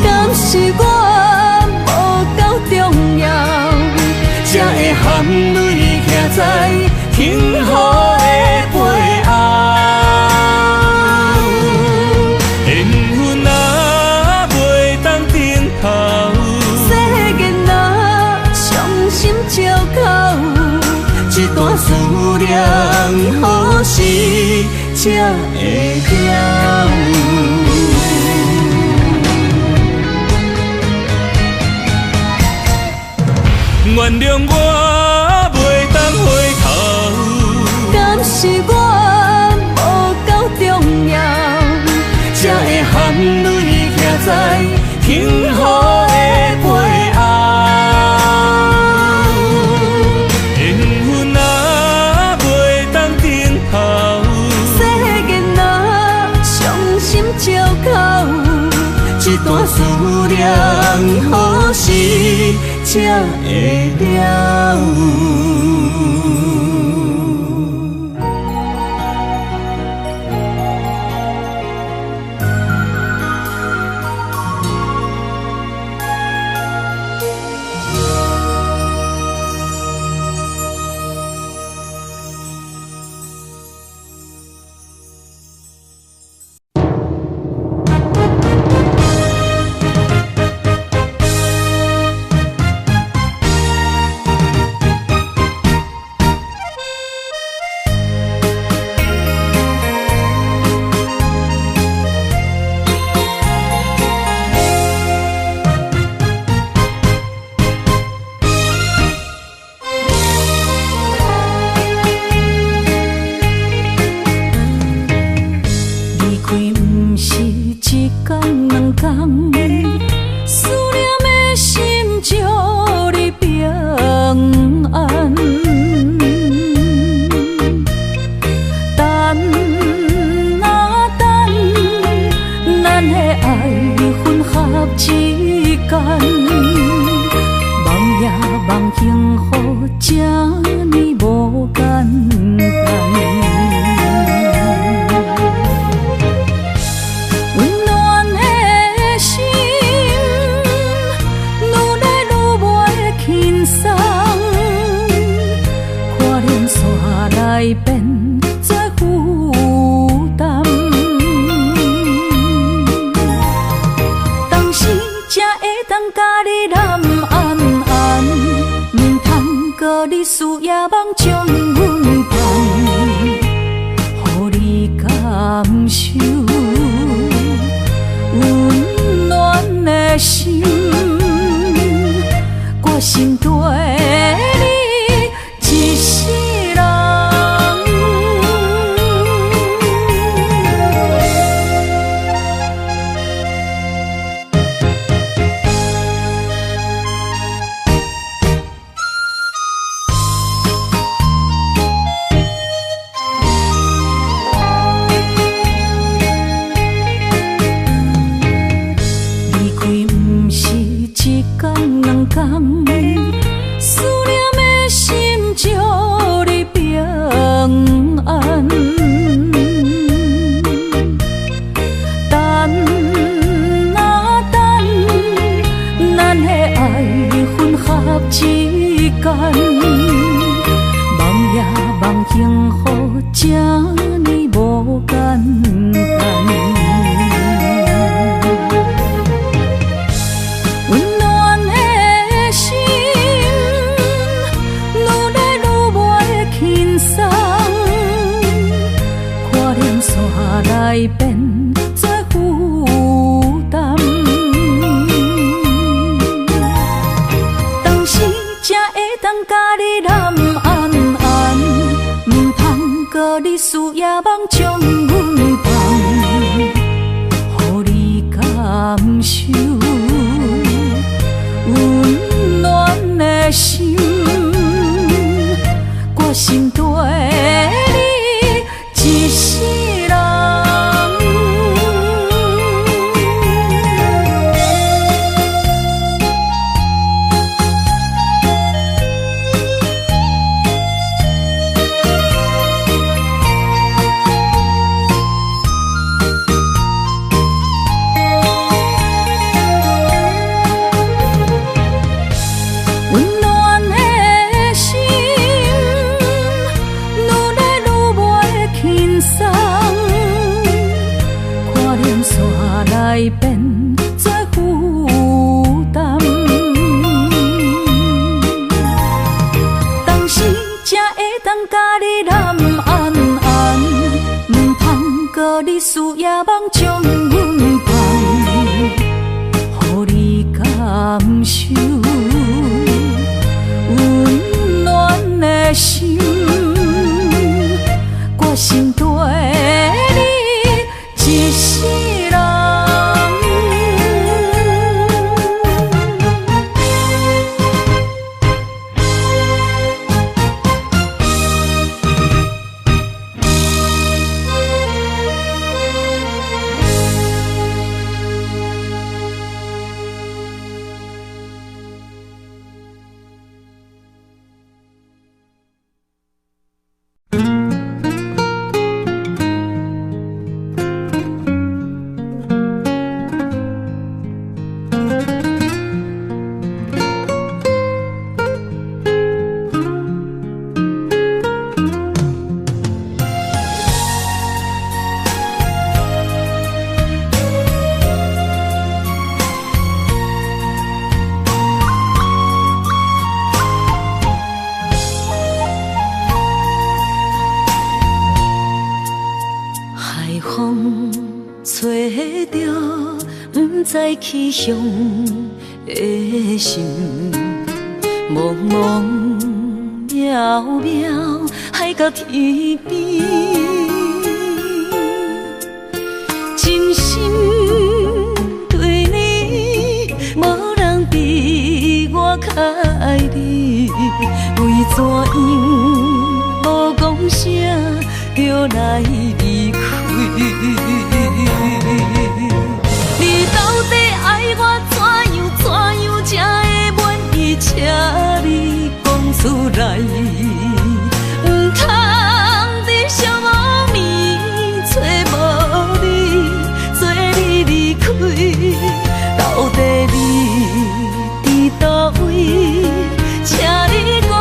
敢是我无够重要，才会含泪徛在幸福的背后。缘分啊袂当停靠，世间啊伤心借口，一段思念何时才会了？原谅我袂当回头，在幸福的背后。缘分啊，袂当等候，世间若伤心借口，一段思念何时才会了？心对你一世人。知去向的心，茫茫渺渺，海到天边，真心对你，无人比我较爱你，为怎样无讲声就来离开？你到底爱我怎样才会满意？请你讲出来，唔通伫寂寞暝找无你，做你离开。到底你伫倒位？请你讲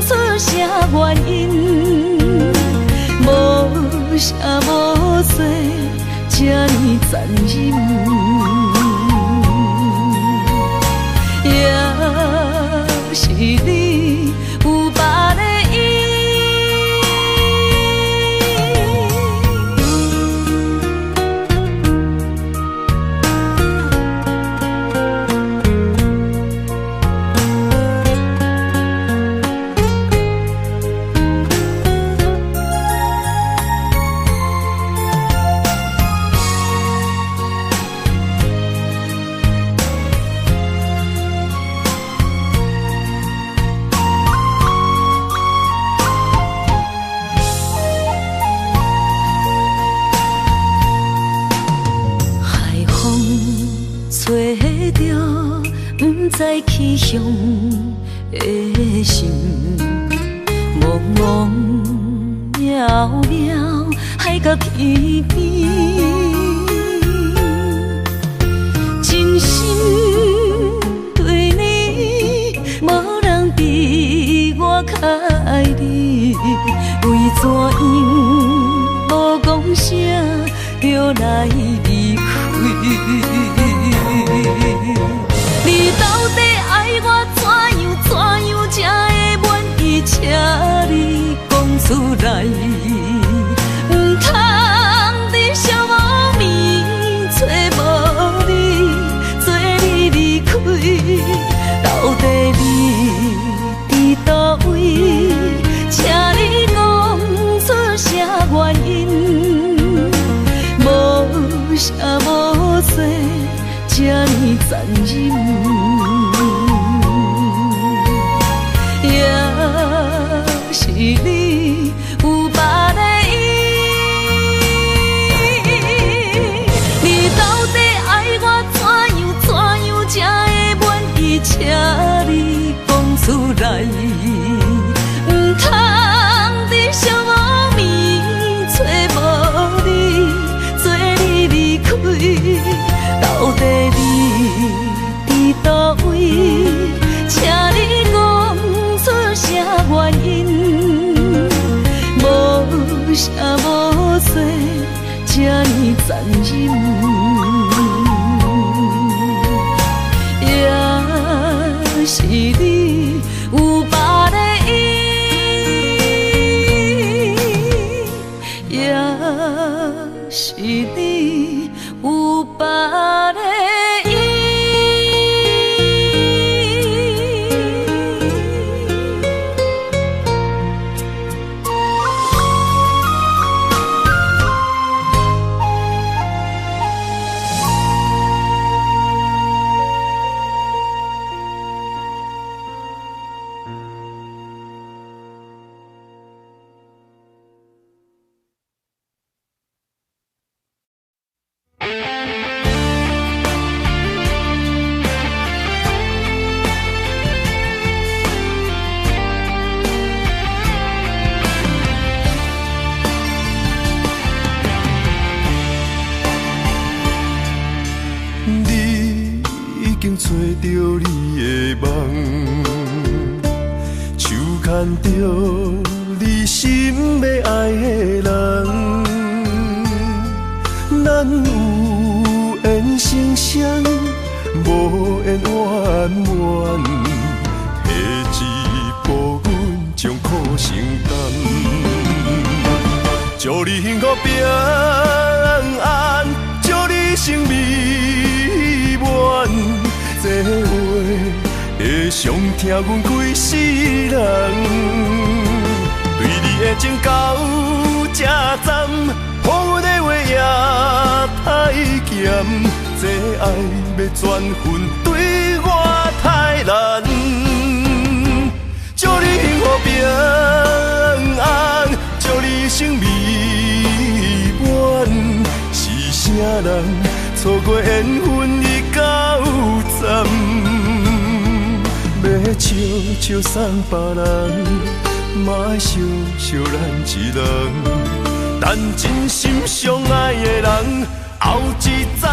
出啥原因？无啥无说，这呢残忍。也是你有别的意。知去向的心，茫茫渺渺，海到天边，真心对你，无人比我较爱你，为怎样无讲声就来离开？你到底爱我怎样才会满意？请你讲出来，唔通伫寂寞暝找无你，做你离开。到底你伫倒位？请你讲出啥原因？无啥无说，这呢残忍。也是你有别的意。你到底爱我怎样才会满意？请你讲出来，唔通伫寂寞暝找无你，做你离开。到底你伫倒位？请你讲出啥原因？无啥无说，这呢残忍。也是你有别的意，也是你有别的意。找着你的梦，手牵着你心要爱的人，咱有缘成双，无缘圆满，提一步阮将苦承担，祝你幸福平安，祝你生命伤疼阮规世人。对你的情到这站，予阮的话也太咸，这爱要转分对我太难。祝你幸福平安，祝你生美满。是啥人错过缘分已到站？要笑笑送别人，嘛爱笑笑咱一人。但真心相爱的人，后一早。